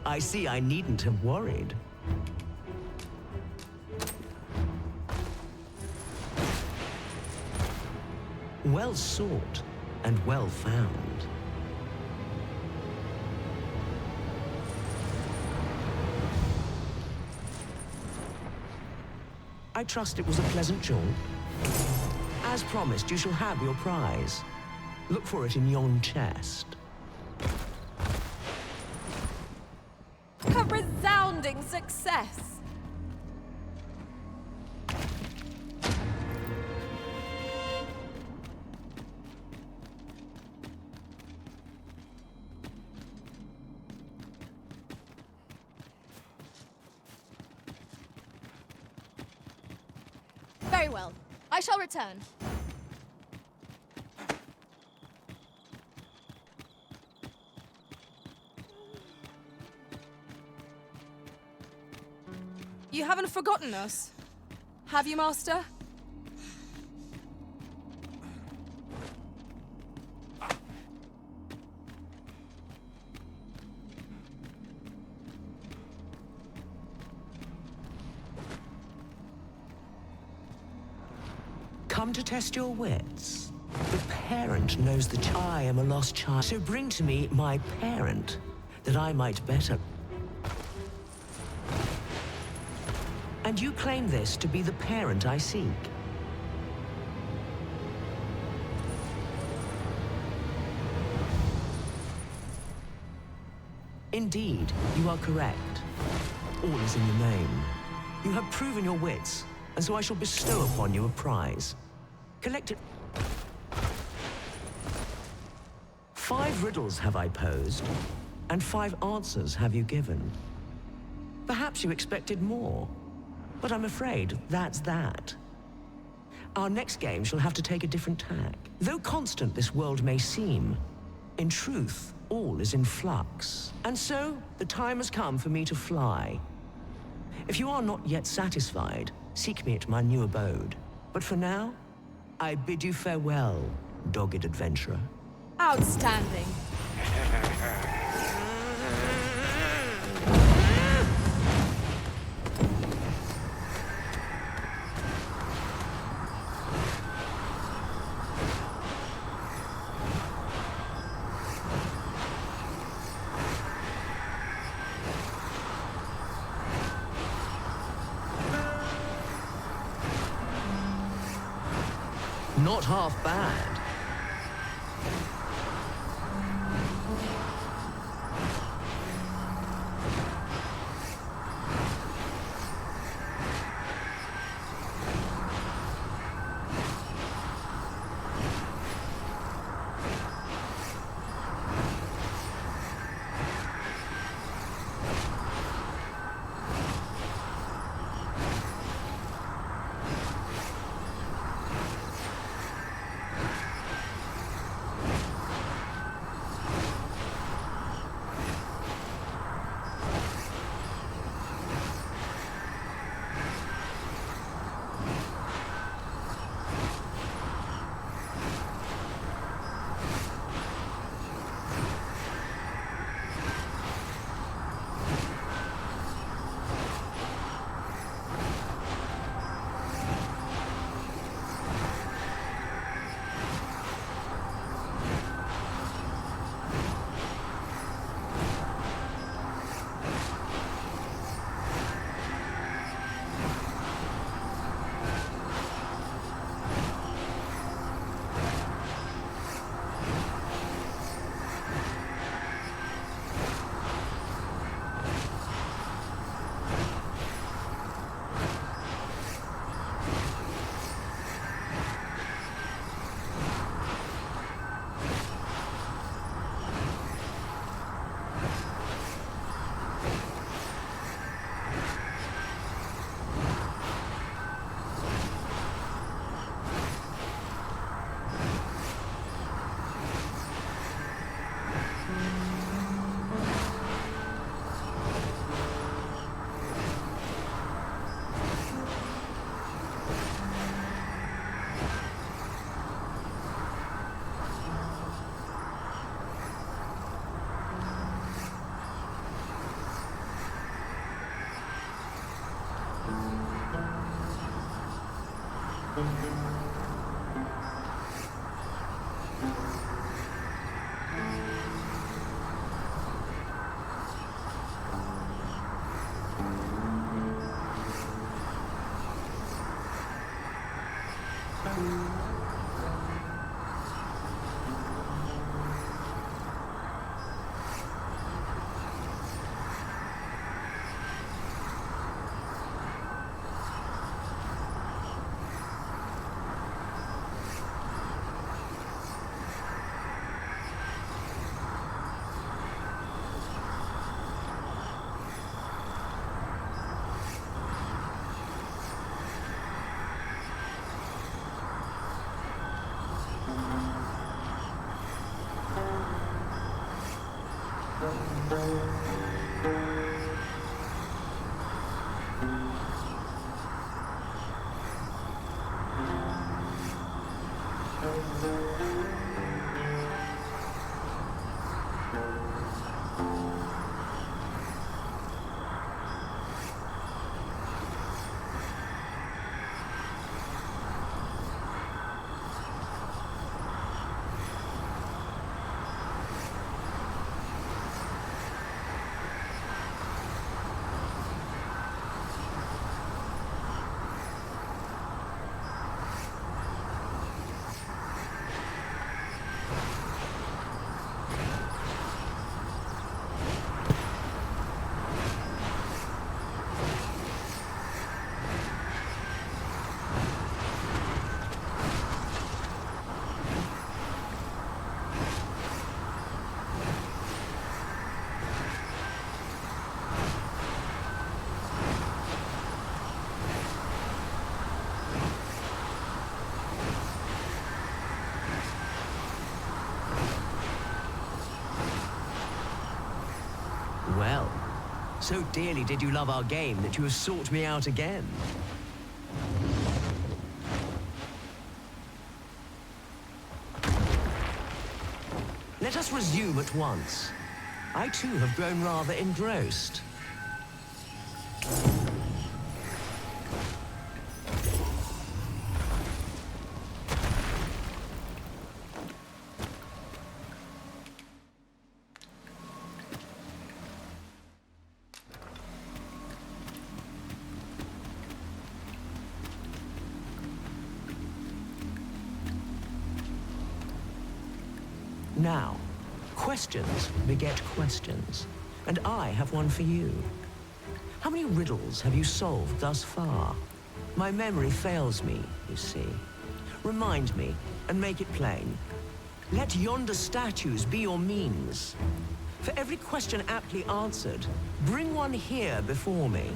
I see I needn't have worried. Well sought and well found. I trust it was a pleasant jaunt. As promised, you shall have your prize. Look for it in yon chest. A resounding success! Very well. I shall return. You haven't forgotten us, have you, Master? Come to test your wits. The parent knows the child. I am a lost child, so bring to me my parent, that I might better. And you claim this to be the parent I seek. Indeed, you are correct. All is in your name. You have proven your wits, and so I shall bestow upon you a prize. Collect it. 5 riddles have I posed, and 5 answers have you given. Perhaps you expected more, but I'm afraid that's that. Our next game shall have to take a different tack. Though constant this world may seem, in truth, all is in flux. And so, the time has come for me to fly. If you are not yet satisfied, seek me at my new abode. But for now, I bid you farewell, dogged adventurer. Outstanding. Not half bad. Well, so dearly did you love our game that you have sought me out again. Let us resume at once. I too have grown rather engrossed. Now, questions beget questions, and I have one for you. How many riddles have you solved thus far? My memory fails me, you see. Remind me, and make it plain. Let yonder statues be your means. For every question aptly answered, bring one here before me.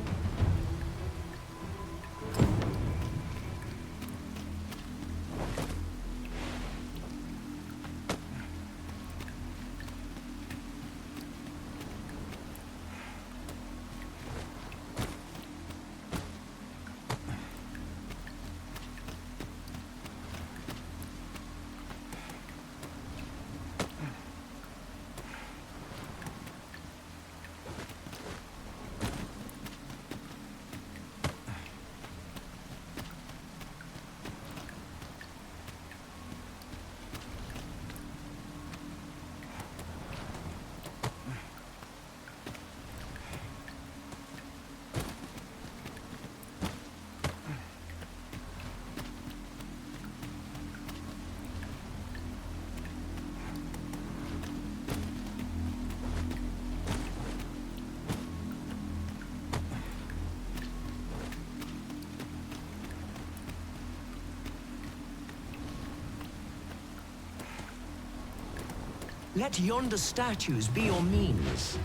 Let yonder statues be your means.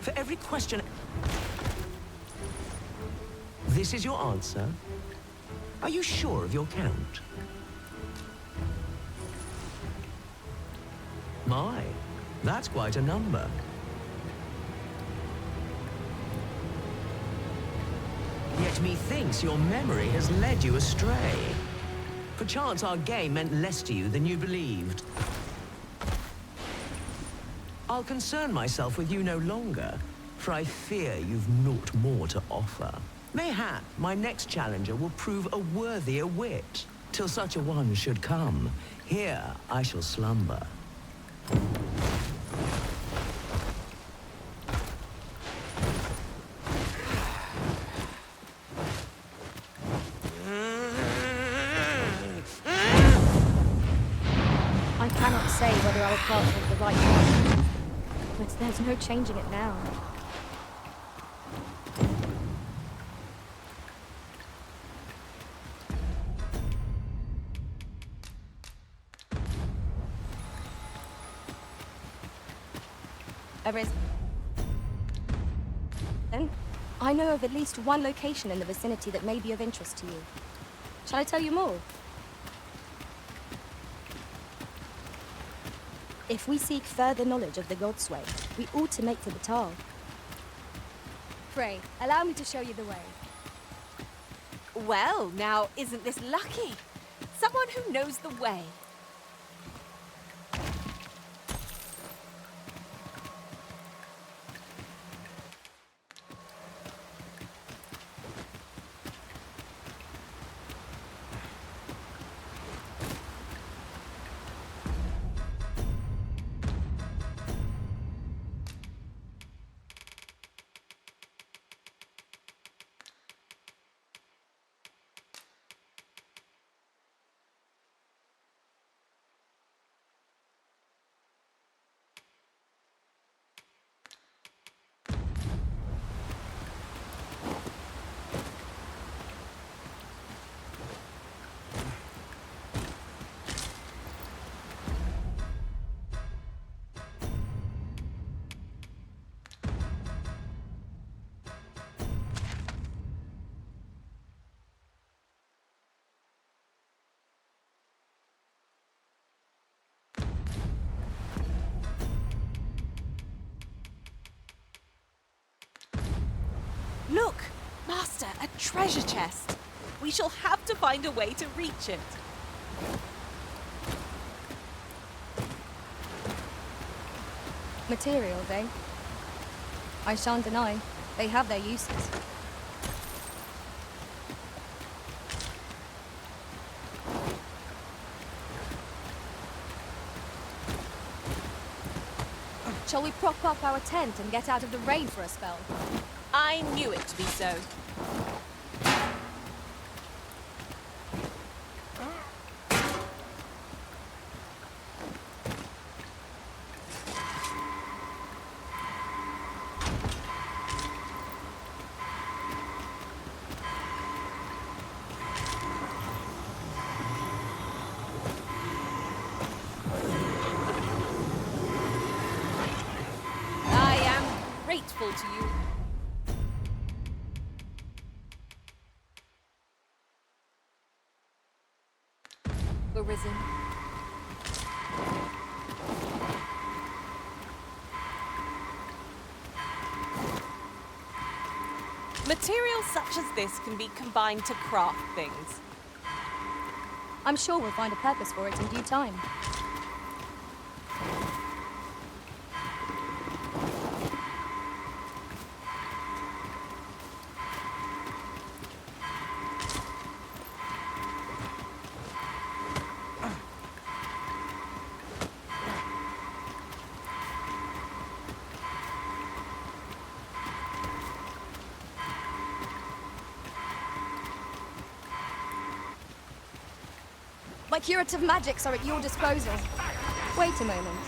For every question... This is your answer? Are you sure of your count? My, that's quite a number. Yet methinks your memory has led you astray. Perchance our game meant less to you than you believed. I'll concern myself with you no longer, for I fear you've naught more to offer. Mayhap my next challenger will prove a worthier wit. Till such a one should come, here I shall slumber. I cannot say whether our path was the right one, but there's no changing it now. Then, I know of at least one location in the vicinity that may be of interest to you. Shall I tell you more? If we seek further knowledge of the Godsway, we ought to make for the Tal. Pray, allow me to show you the way. Well, now, isn't this lucky? Someone who knows the way. Look! Master, a treasure chest! We shall have to find a way to reach it. Materials, eh? I shan't deny, they have their uses. Shall we prop up our tent and get out of the rain for a spell? I knew it to be so. I am grateful to you. Arisen. Materials such as this can be combined to craft things. I'm sure we'll find a purpose for it in due time. My curative magics are at your disposal. Wait a moment.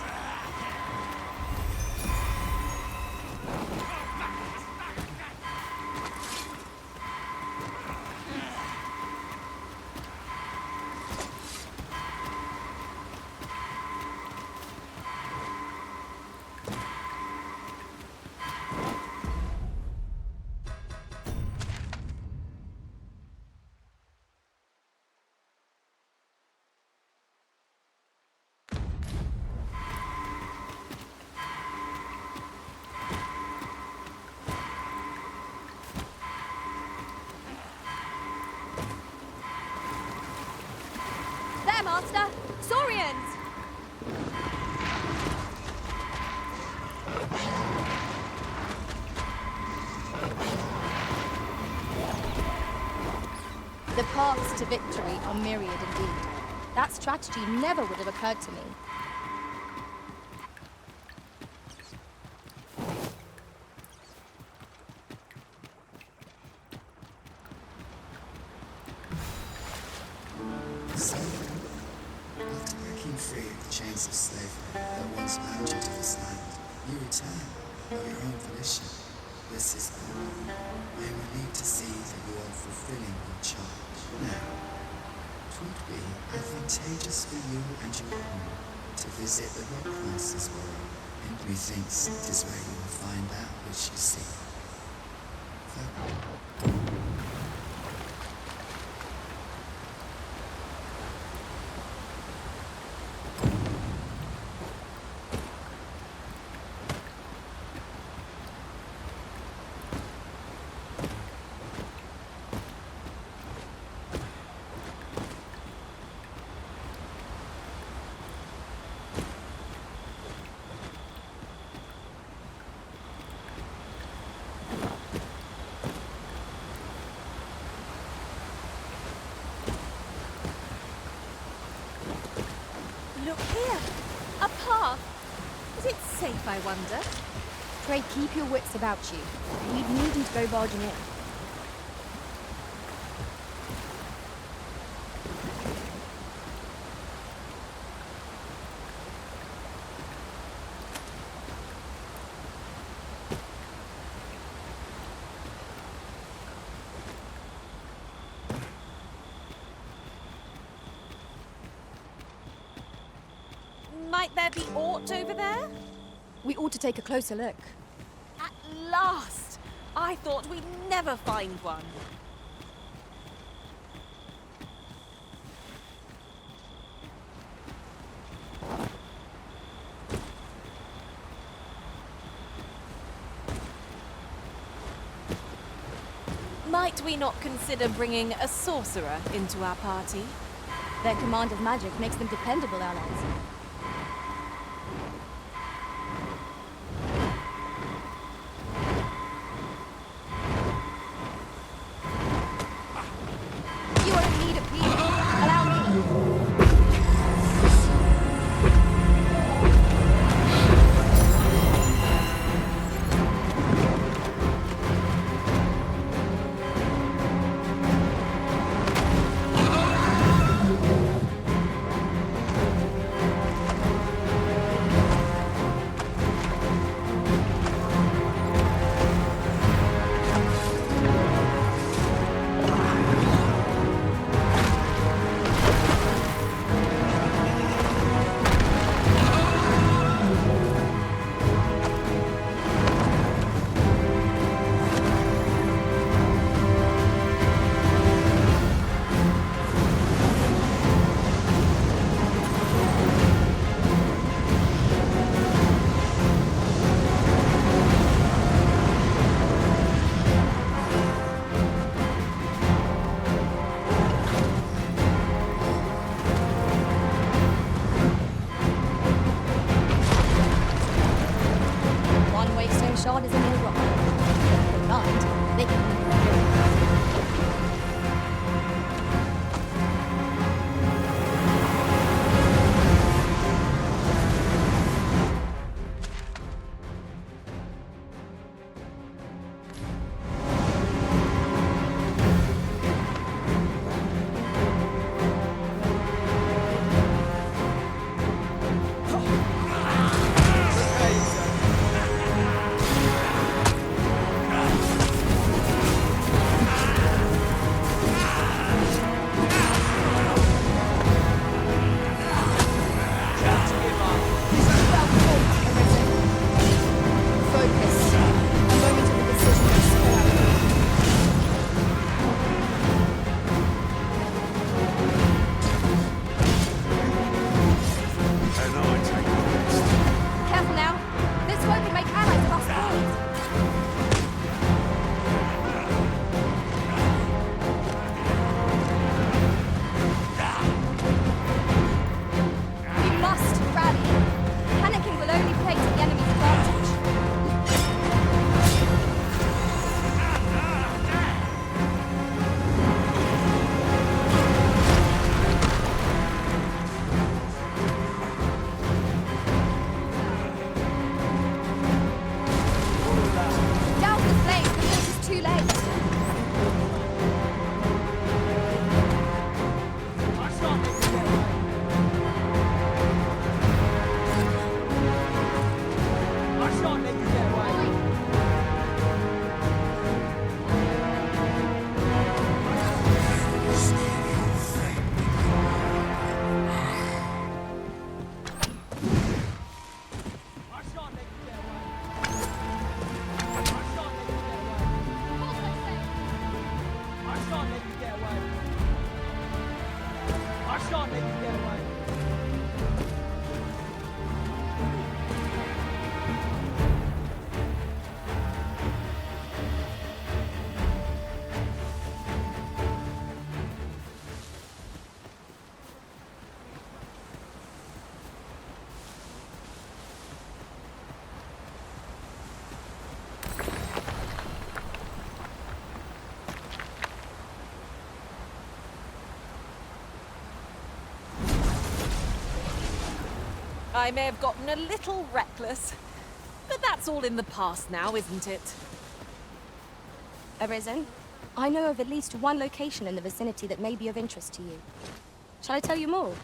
The paths to victory are myriad indeed. That strategy never would have occurred to me. So, after breaking free of the chains of slavery that once bound you to this land, you return of your own volition. This is good. I am relieved to see that you are fulfilling your charge. Now, it would be advantageous for you and your home to visit the Rockmaster's world, and methinks it is where you will find that which you seek. Look here! A path! Is it safe, I wonder? Pray keep your wits about you. We'd needn't go barging in. Might there be aught over there? We ought to take a closer look. At last! I thought we'd never find one. Might we not consider bringing a sorcerer into our party? Their command of magic makes them dependable allies. You are in need of peace. Allow me. Shard is a new rock. If not, they can... too late. I may have gotten a little reckless, but that's all in the past now, isn't it? Arisen, I know of at least one location in the vicinity that may be of interest to you. Shall I tell you more?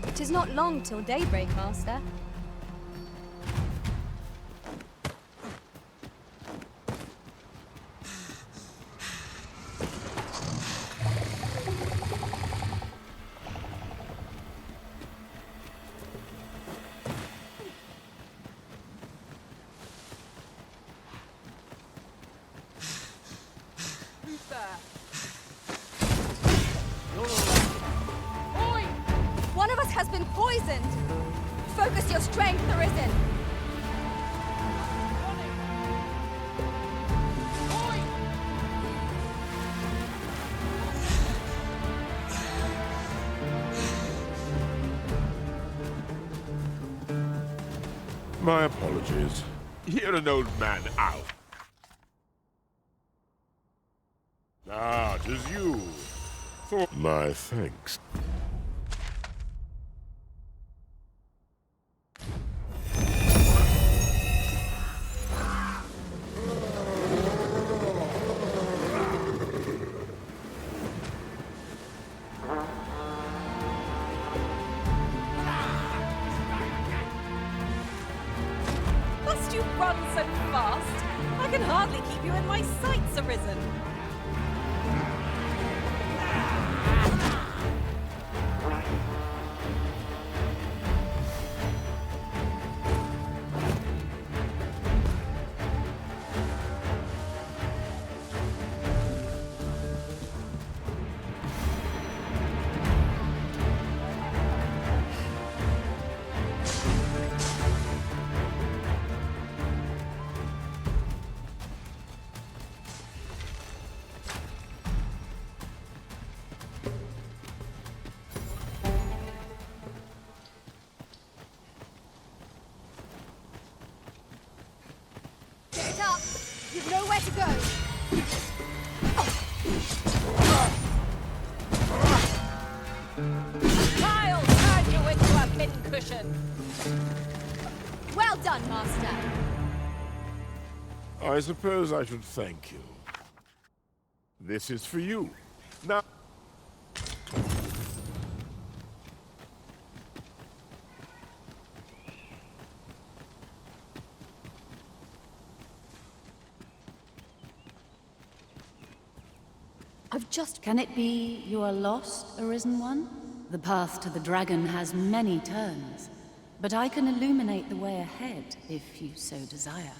It is not long till daybreak, Master. One of us has been poisoned! Focus your strength, Arisen! My apologies. Hear an old man out. Ah, 'tis you. My thanks. Must you run so fast? I can hardly keep you in my sights, Arisen. Get up! You've nowhere to go! I'll turn you into a pincushion! Well done, Master! I suppose I should thank you. This is for you. Now... I've just... Can it be you are lost, Arisen One? The path to the dragon has many turns, but I can illuminate the way ahead if you so desire.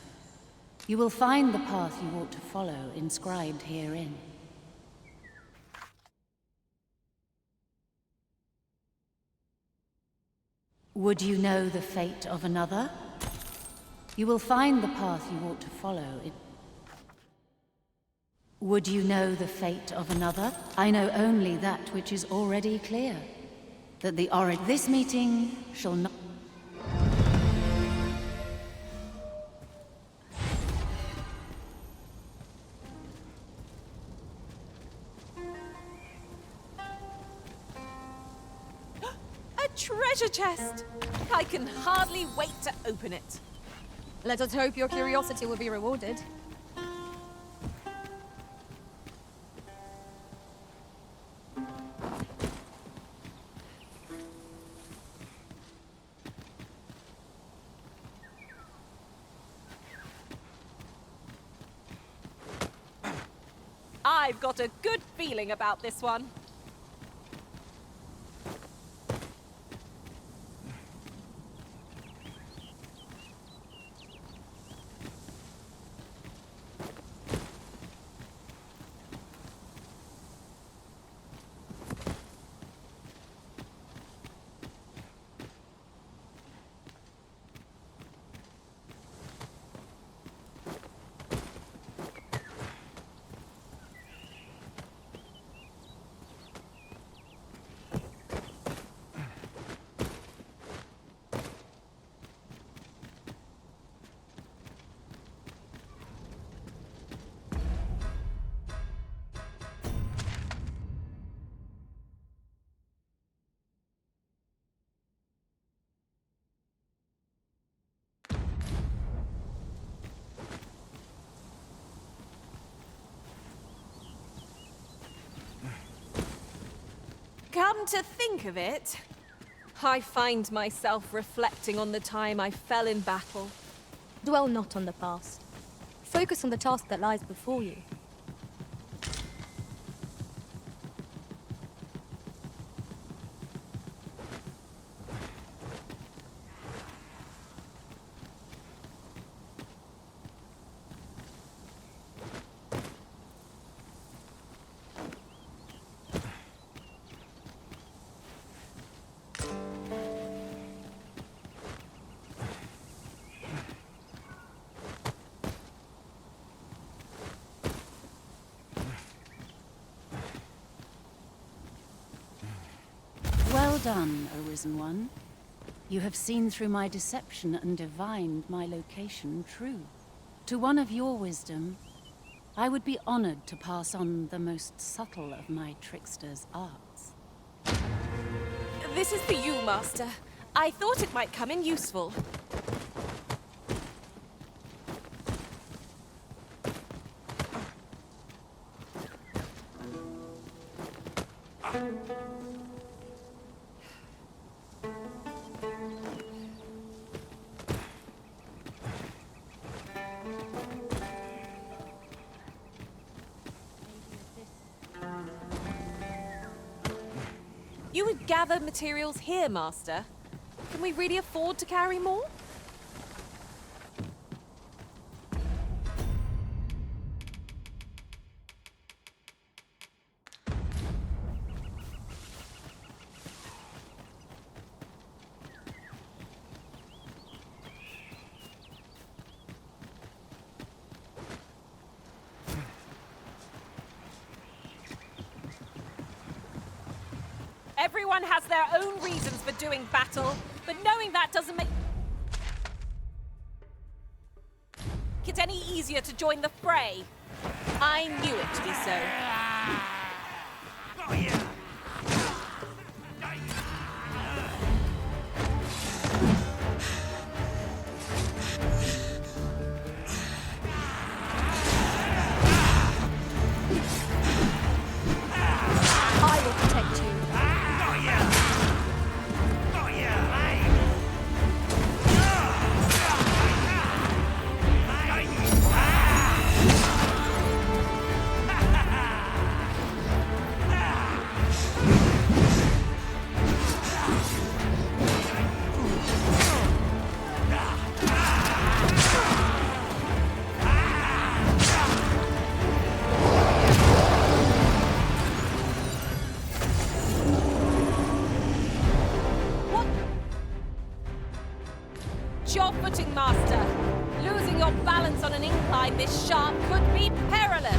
You will find the path you ought to follow inscribed herein. Would you know the fate of another? You will find the path you ought to follow. Would you know the fate of another? I know only that which is already clear. That the This meeting shall not... A treasure chest! I can hardly wait to open it. Let us hope your curiosity will be rewarded. I've got a good feeling about this one. Come to think of it, I find myself reflecting on the time I fell in battle. Dwell not on the past. Focus on the task that lies before you. Well done, Arisen One. You have seen through my deception and divined my location true. To one of your wisdom, I would be honored to pass on the most subtle of my trickster's arts. This is for you, Master. I thought it might come in useful. You would gather materials here, Master. Can we really afford to carry more? Everyone has their own reasons for doing battle, but knowing that doesn't make it any easier to join the fray. I knew it to be so. I will protect you. Watch your footing, Master. Losing your balance on an incline this sharp could be perilous.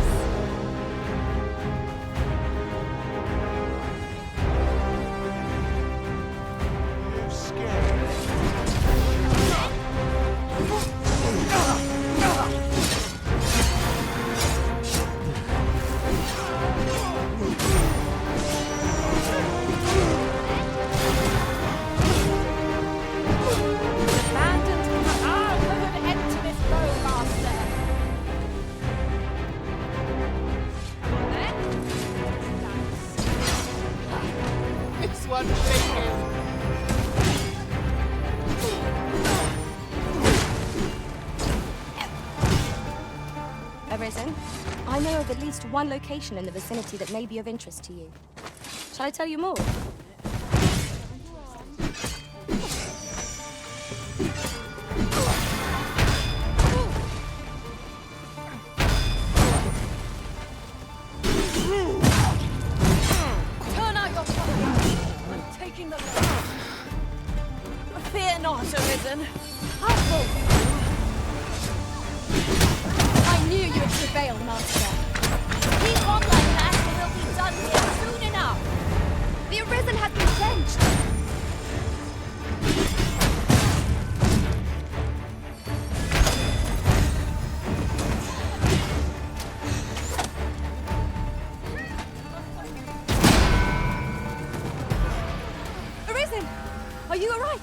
This one's shaking. Arisen, I know of at least one location in the vicinity that may be of interest to you. Shall I tell you more? Turn out your fire. I'm taking the lead. Fear not, Arisen. I'll pull through. I knew you would prevail, Master. Keep on like that and we'll be done here soon enough. The Arisen has been quenched. Arisen, are you all right?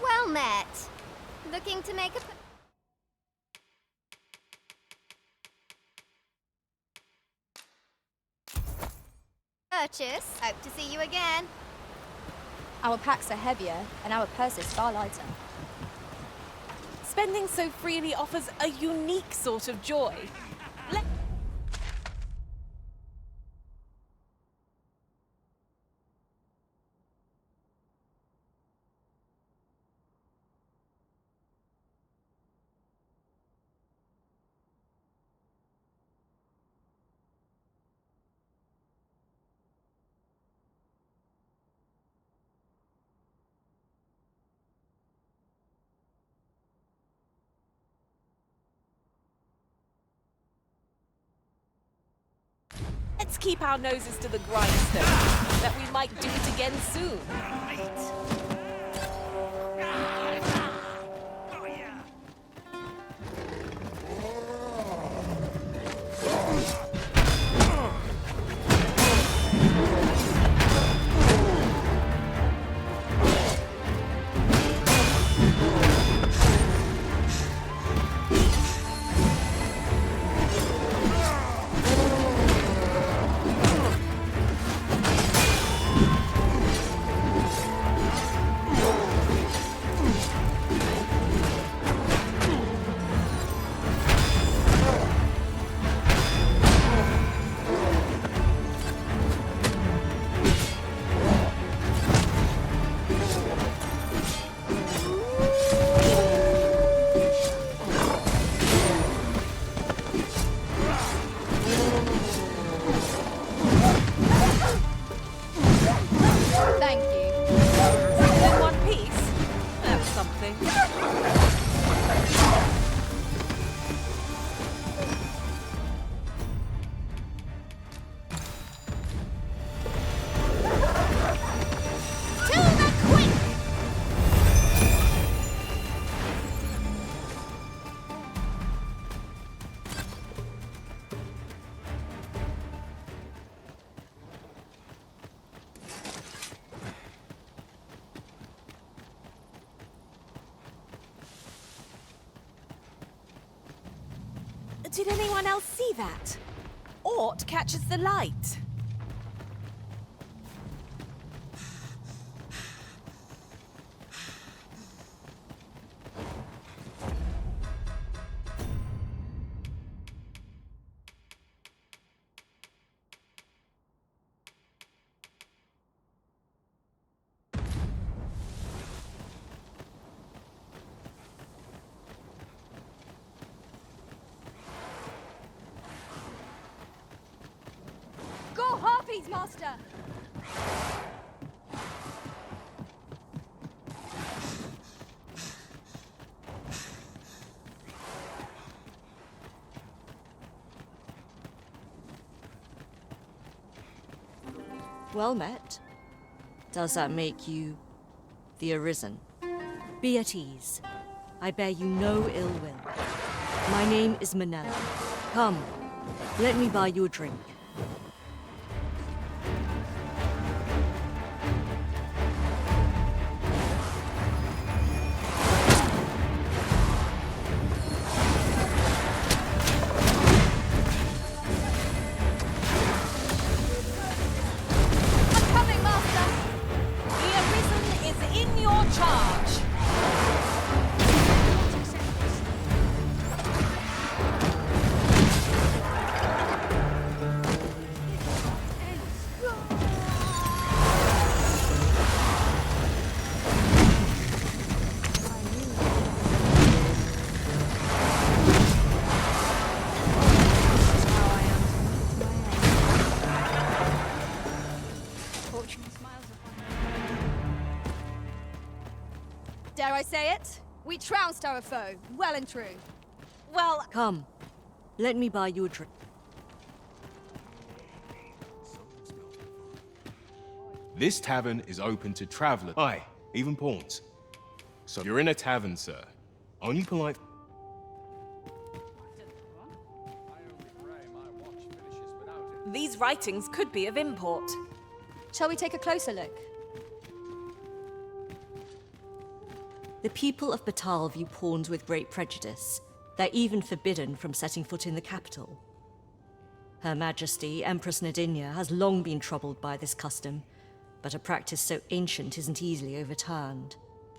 Well met. Looking to make a... purchase. Hope to see you again. Our packs are heavier and our purses far lighter. Spending so freely offers a unique sort of joy. Let's keep our noses to the grindstone, that we might do it again soon. Thank you. In one piece? That's something. To the quick! Did anyone else see that? Ort catches the light. Greetings, Master! Well met. Does that make you the Arisen? Be at ease. I bear you no ill will. My name is Manella. Come, let me buy you a drink. Dare I say it? We trounced our foe, well and true. Well... Come, let me buy you a drink. This tavern is open to travelers. Aye, even pawns. So you're in a tavern, sir. Only polite... These writings could be of import. Shall we take a closer look? The people of Batal view pawns with great prejudice. They're even forbidden from setting foot in the capital. Her Majesty, Empress Nadinia, has long been troubled by this custom, but a practice so ancient isn't easily overturned.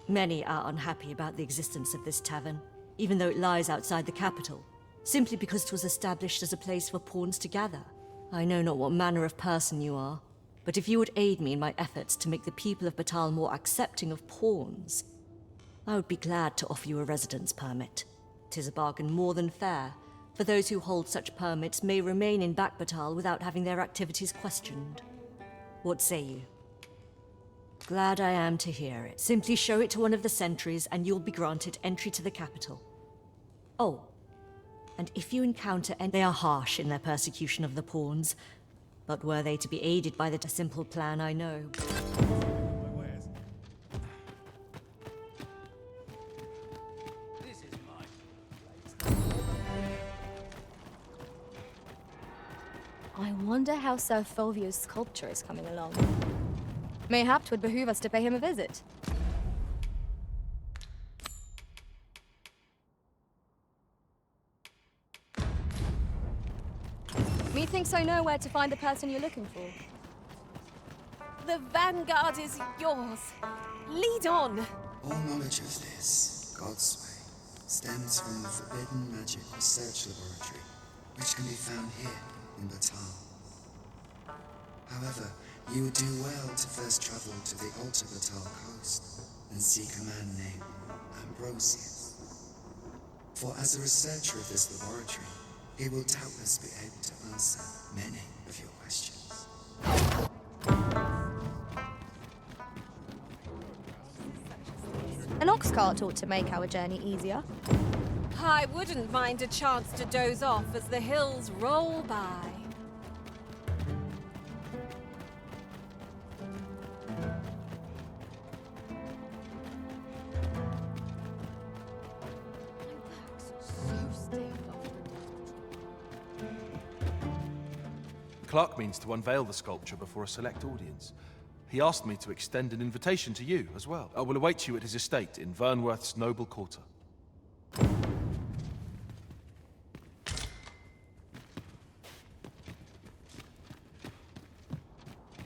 Many are unhappy about the existence of this tavern, even though it lies outside the capital, simply because it was established as a place for pawns to gather. I know not what manner of person you are, but if you would aid me in my efforts to make the people of Batal more accepting of pawns, I would be glad to offer you a residence permit. 'Tis a bargain more than fair, for those who hold such permits may remain in Batal without having their activities questioned. What say you? Glad I am to hear it. Simply show it to one of the sentries and you'll be granted entry to the capital. Oh, and if you encounter any... They are harsh in their persecution of the pawns, but were they to be aided by the simple plan, I know. I wonder how Sir Fulvio's sculpture is coming along. Mayhap 'twould behoove us to pay him a visit. Methinks I know where to find the person you're looking for. The vanguard is yours. Lead on. All knowledge of this, God's way, stems from the forbidden magic research laboratory, which can be found here in Batal. However, you would do well to first travel to the Alta Batal coast and seek a man named Ambrosius. For as a researcher of this laboratory, he will doubtless be able to answer many of your questions. An ox cart ought to make our journey easier. I wouldn't mind a chance to doze off as the hills roll by. Clark means to unveil the sculpture before a select audience. He asked me to extend an invitation to you as well. I will await you at his estate in Vernworth's noble quarter.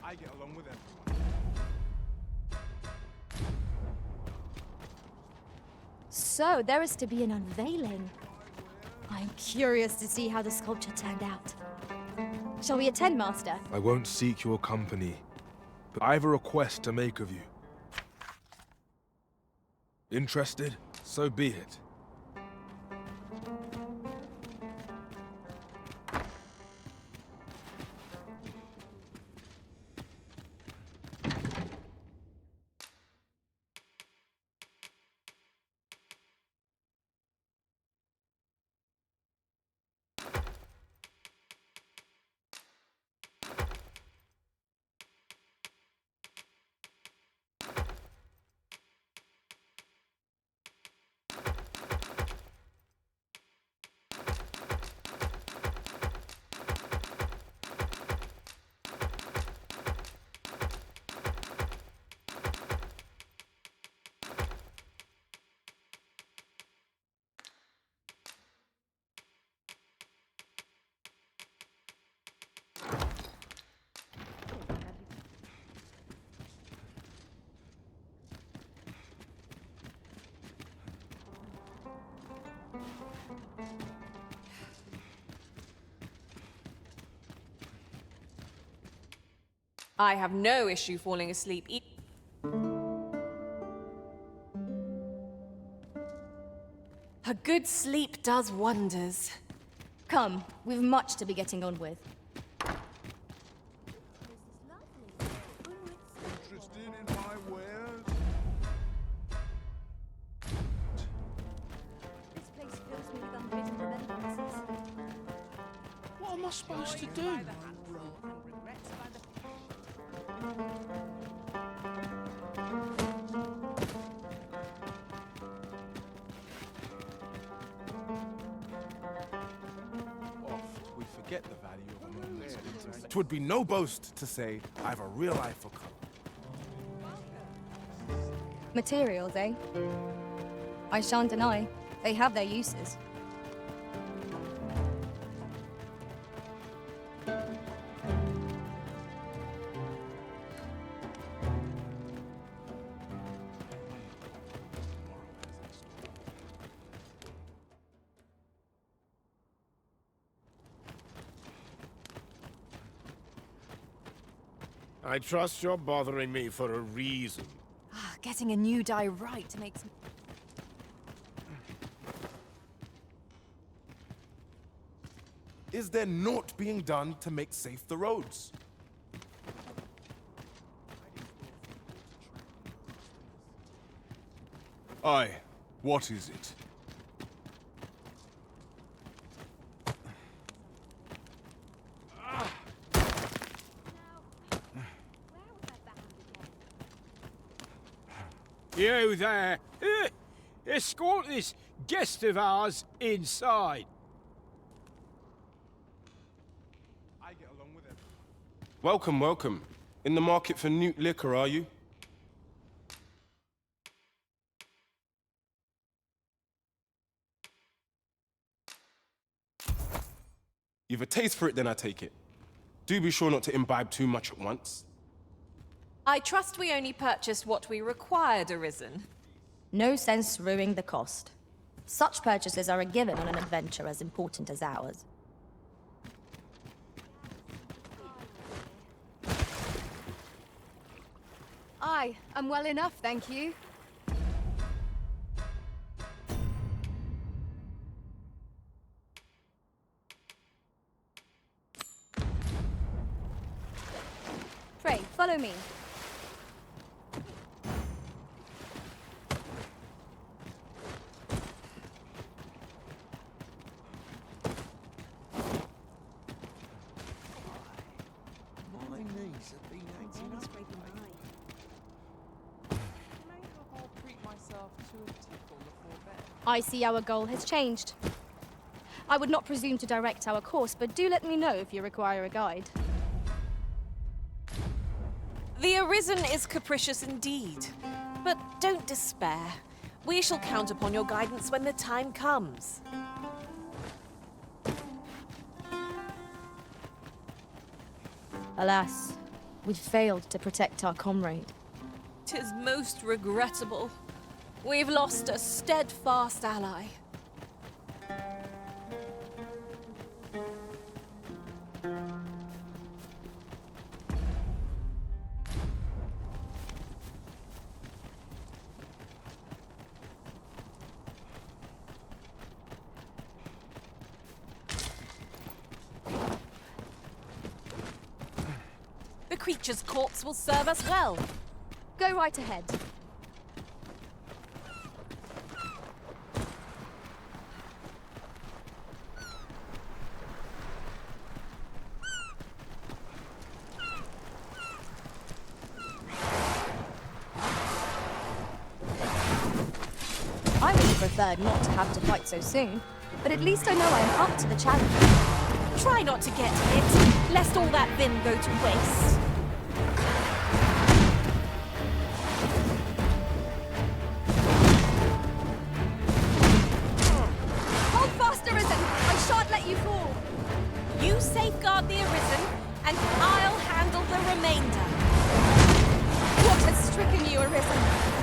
I get along with everyone. So, there is to be an unveiling. I'm curious to see how the sculpture turned out. Shall we attend, Master? I won't seek your company, but I have a request to make of you. Interested? So be it. I have no issue falling asleep. A good sleep does wonders. Come, we've much to be getting on with. Interested in my wares? This place fills me with unbidden remembrances. What am I supposed to do? Oft we forget the value of a moment's intimacy. 'Twould be no boast to say I've a real eye for color. Materials, eh? I shan't deny, they have their uses. I trust you're bothering me for a reason. Getting a new dye right makes me... Is there naught being done to make safe the roads? Aye, what is it? You there! Escort this guest of ours inside. I get along with everyone. Welcome, welcome. In the market for new liquor, are you? You've a taste for it, then I take it. Do be sure not to imbibe too much at once. I trust we only purchased what we required, Arisen. No sense ruining the cost. Such purchases are a given on an adventure as important as ours. I'm well enough, thank you. Pray, follow me. My knees have been acting up. I'll treat myself to a tickle before bed. I see our goal has changed. I would not presume to direct our course, but do let me know if you require a guide. The Arisen is capricious indeed. But don't despair. We shall count upon your guidance when the time comes. Alas, we failed to protect our comrade. 'Tis most regrettable. We've lost a steadfast ally. The creature's corpse will serve us well. Go right ahead. I would have preferred not to have to fight so soon, but at least I know I am up to the challenge. Try not to get hit, lest all that vim go to waste. Hold fast, Arisen! I shan't let you fall! You safeguard the Arisen, and I'll handle the remainder. What has stricken you, Arisen?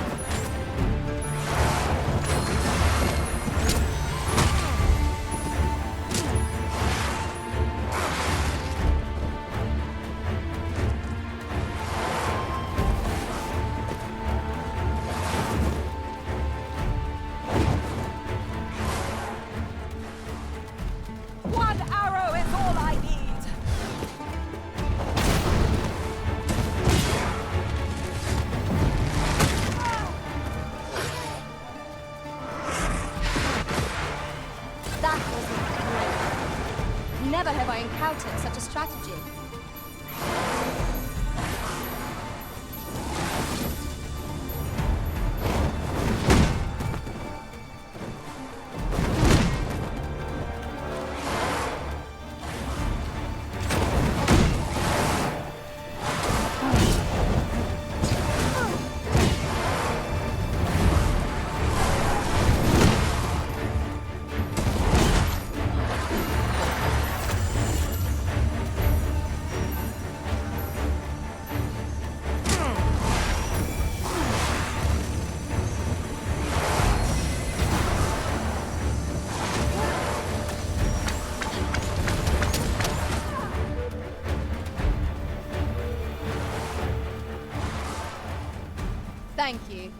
Thank you.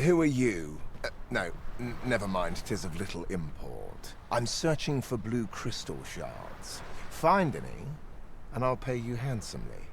Who are you? No, never mind, 'tis of little import. I'm searching for blue crystal shards. Find any, and I'll pay you handsomely.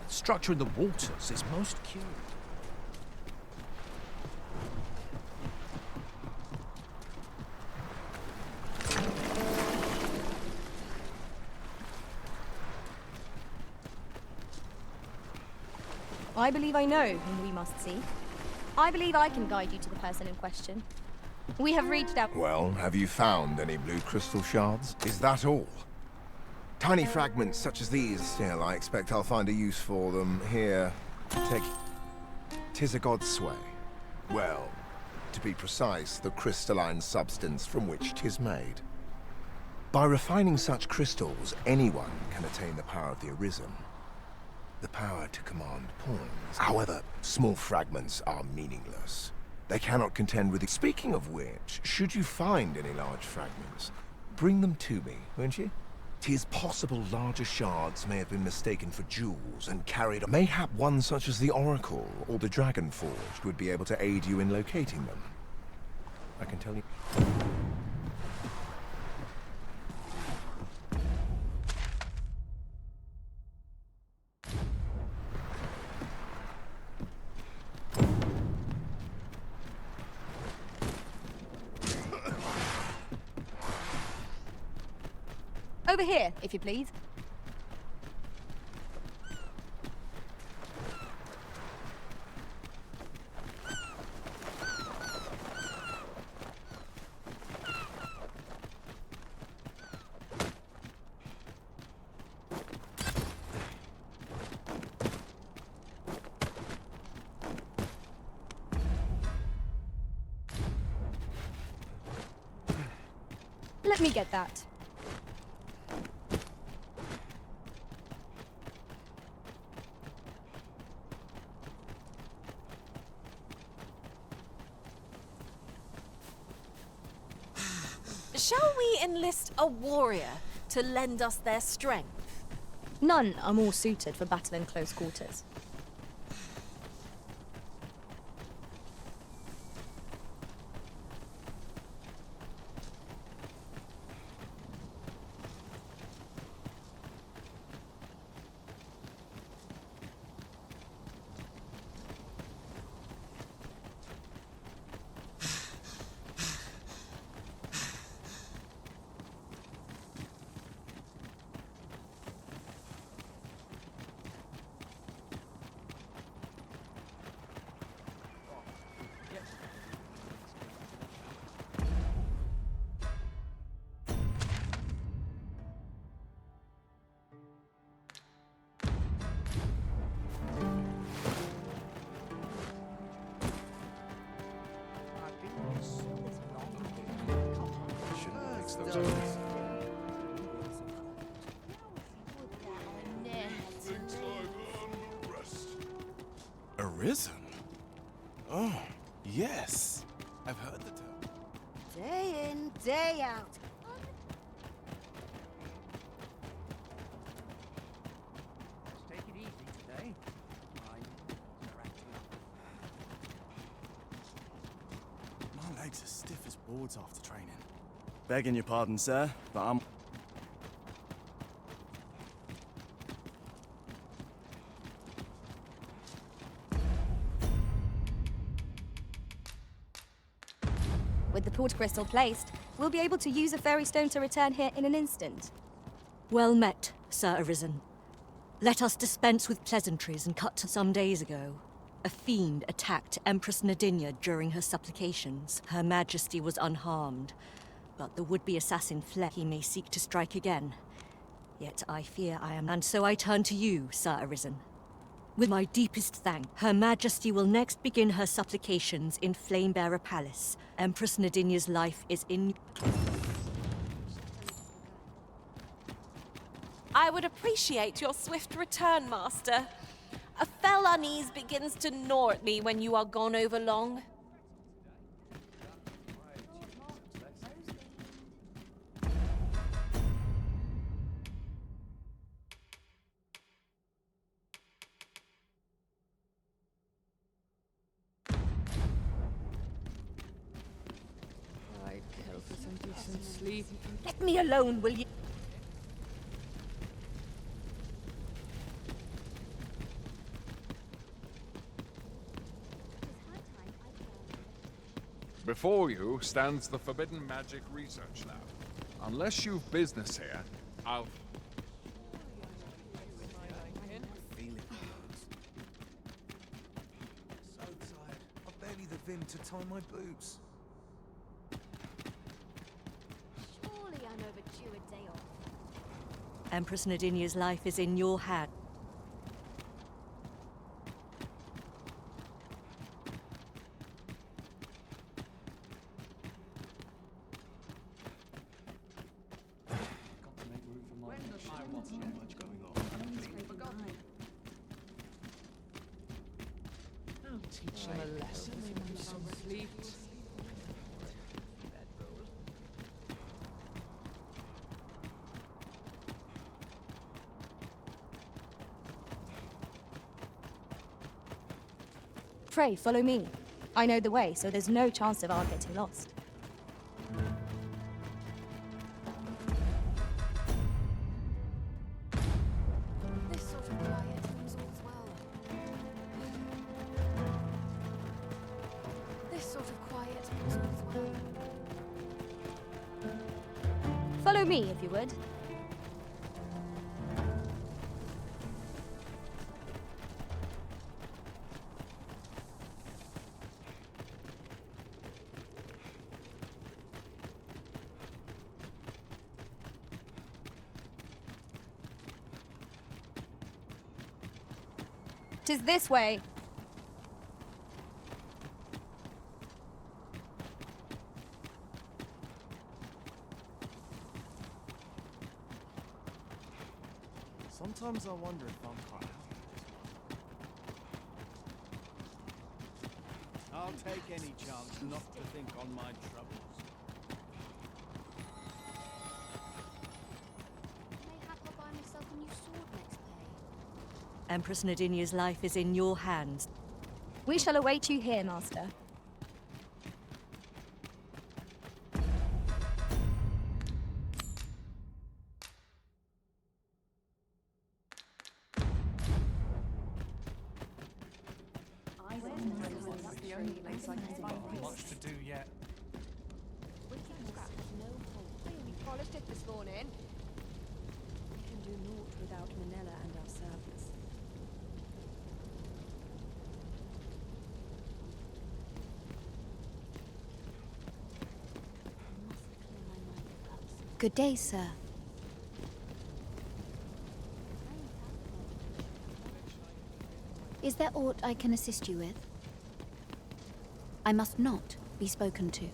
Structure in the waters is most curious. I believe I know whom we must see. I believe I can guide you to the person in question. We have reached out. Well, have you found any blue crystal shards? Is that all? Tiny fragments such as these. Still, I expect I'll find a use for them. Here, take... 'Tis a god's sway. Well, to be precise, the crystalline substance from which 'tis made. By refining such crystals, anyone can attain the power of the Arisen. The power to command pawns. However, small fragments are meaningless. They cannot contend with... Speaking of which, should you find any large fragments, bring them to me, won't you? 'Tis possible larger shards may have been mistaken for jewels and carried... Mayhap one such as the Oracle or the Dragon Forged would be able to aid you in locating them. I can tell you... Over here, if you please. Let me get that. Shall we enlist a warrior to lend us their strength? None are more suited for battle in close quarters. Arisen? Oh, yes. I've heard the tale. Day in, day out. Take it easy today. My legs are stiff as boards after training. Begging your pardon, sir, but I'm... With the port crystal placed, we'll be able to use a fairy stone to return here in an instant. Well met, Sir Arisen. Let us dispense with pleasantries and cut to some days ago. A fiend attacked Empress Nadinia during her supplications. Her Majesty was unharmed, but the would-be assassin fled. He may seek to strike again. Yet I fear I am, and so I turn to you, Sir Arisen. With my deepest thanks, Her Majesty will next begin her supplications in Flamebearer Palace. Empress Nadinia's life is in... I would appreciate your swift return, Master. A fell unease begins to gnaw at me when you are gone over long. I'd kill for some decent sleep. Let me alone, will you? Before you stands the Forbidden Magic Research Lab. Unless you've business here, I'll... So tired. I've barely the vim to tie my boots. Surely I'm overdue a day off. Empress Nadinia's life is in your hand. Teach him a lesson, maybe some sleep. Pray, follow me. I know the way, so there's no chance of our getting lost. This sort of quiet means all's well. This sort of quiet means all's well. Follow me, if you would. Tis this way. Sometimes I wonder if I'm cut out. I'll take any chance not to think on my troubles. Mayhap I'll buy myself a new sword next pay. Empress Nadinia's life is in your hands. We shall await you here, Master. Much to do yet. We polished it this morning. We can do naught without Manila and our servants. Good day, sir. Is there aught I can assist you with? I must not be spoken to.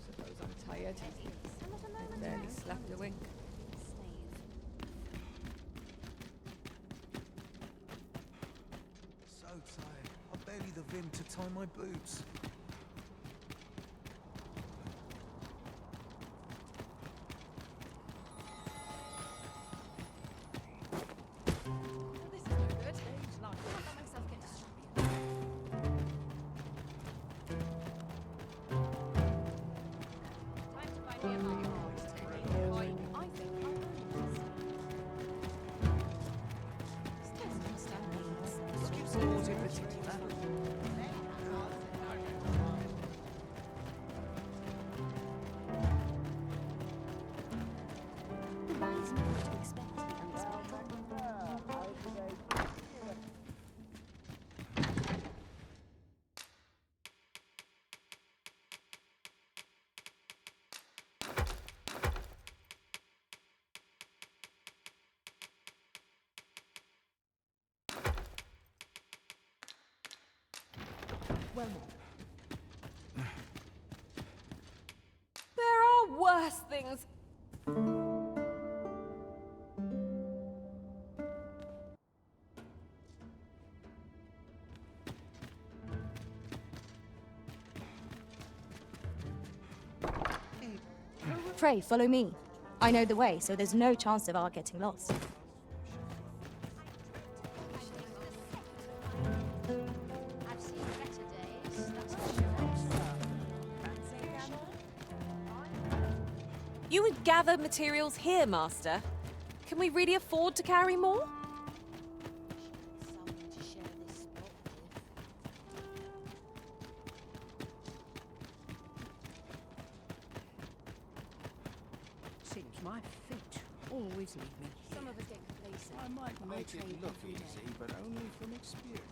Suppose I'm tired. I barely slept a wink. So tired. I've barely the vim to tie my boots. This is no good. Can't let myself get distracted. Time to find me a market. I think I'll go next. Excuse me, what in particular? Wise not to expect the unexpected. Well, There are worse things. pray, follow me. I know the way, so there's no chance of our getting lost. You would gather materials here, Master. Can we really afford to carry more? Seems my feet always lead me. Some of us get complacent. I might make it look easy, but only from experience.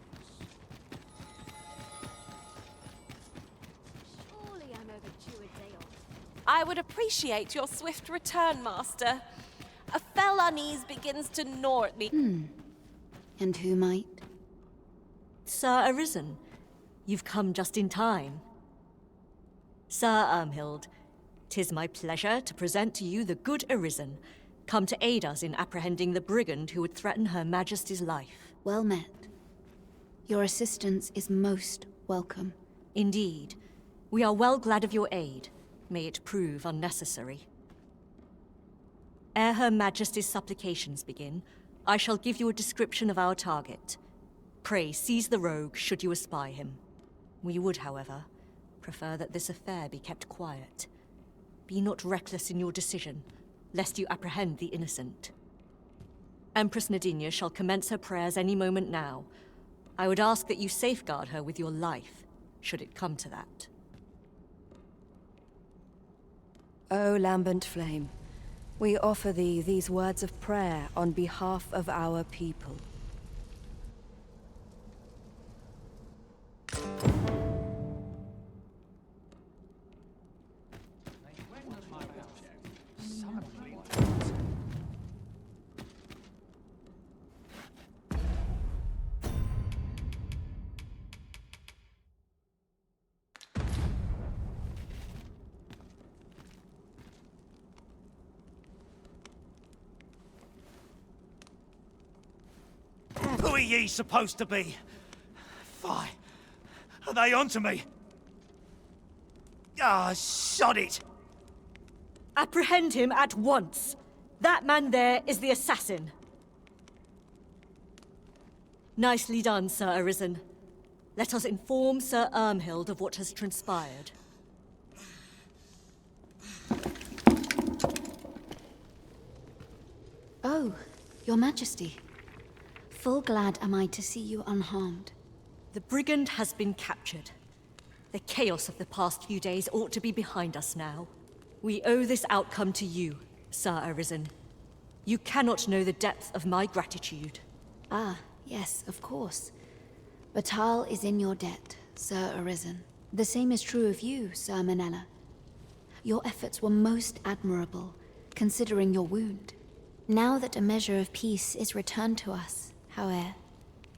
Surely I'm overdue a day off. I would appreciate your swift return, Master. A fell unease begins to gnaw at me. And who might? Sir Arisen, you've come just in time. Sir Ermhild, 'tis my pleasure to present to you the good Arisen, come to aid us in apprehending the brigand who would threaten Her Majesty's life. Well met. Your assistance is most welcome. Indeed. We are well glad of your aid. May it prove unnecessary. Ere Her Majesty's supplications begin, I shall give you a description of our target. Pray seize the rogue should you espy him. We would, however, prefer that this affair be kept quiet. Be not reckless in your decision, lest you apprehend the innocent. Empress Nadinia shall commence her prayers any moment now. I would ask that you safeguard her with your life, should it come to that. O lambent flame, we offer thee these words of prayer on behalf of our people. Who are ye supposed to be? Fie. Are they onto me? Ah, sod it! Apprehend him at once. That man there is the assassin. Nicely done, Sir Arisen. Let us inform Sir Ermhild of what has transpired. Oh, Your Majesty. Full glad am I to see you unharmed. The brigand has been captured. The chaos of the past few days ought to be behind us now. We owe this outcome to you, Sir Arisen. You cannot know the depth of my gratitude. Ah, yes, of course. Batal is in your debt, Sir Arisen. The same is true of you, Sir Manella. Your efforts were most admirable, considering your wound. Now that a measure of peace is returned to us, however,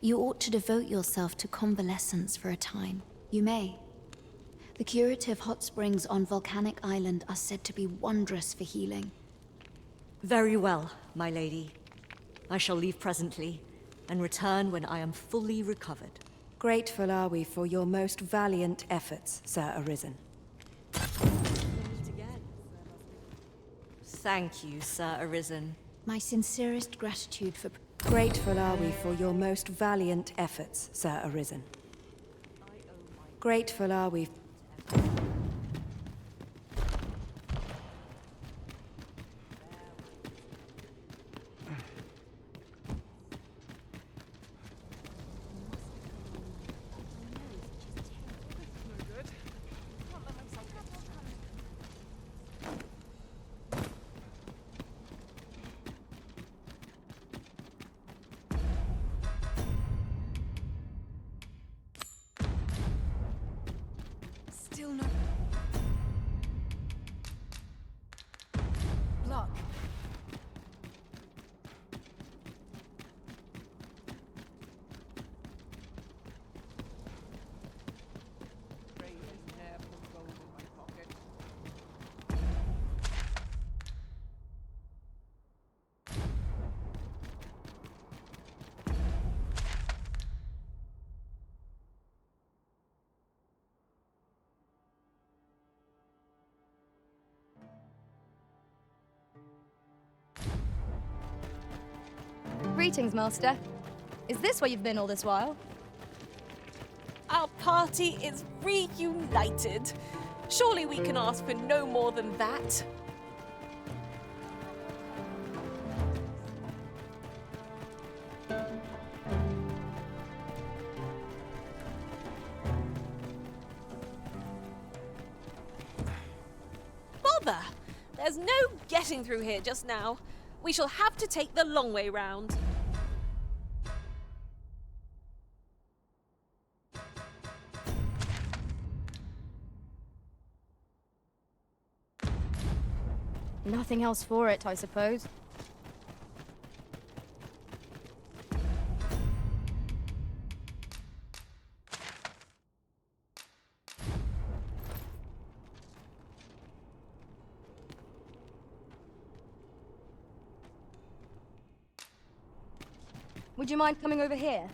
you ought to devote yourself to convalescence for a time. You may. The curative hot springs on Volcanic Island are said to be wondrous for healing. Very well, my lady. I shall leave presently, and return when I am fully recovered. Grateful are we for your most valiant efforts, Sir Arisen. Thank you, Sir Arisen. My sincerest gratitude for... Grateful are we for your most valiant efforts, Sir Arisen. Grateful are we... Greetings, Master. Is this where you've been all this while? Our party is reunited. Surely we can ask for no more than that. Bother! There's no getting through here just now. We shall have to take the long way round. Nothing else for it, I suppose. Would you mind coming over here?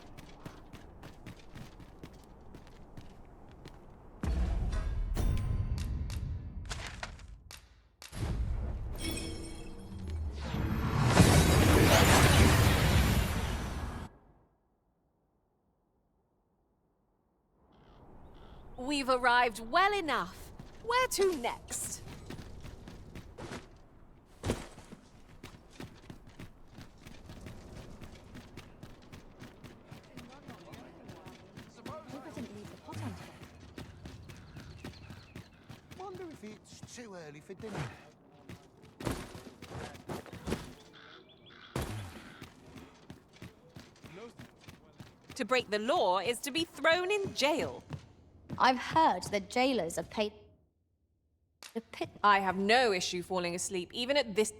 We've arrived well enough. Where to next? Wonder if it's too early for dinner. To break the law is to be thrown in jail. I've heard that jailers are paid... I have no issue falling asleep, even at this...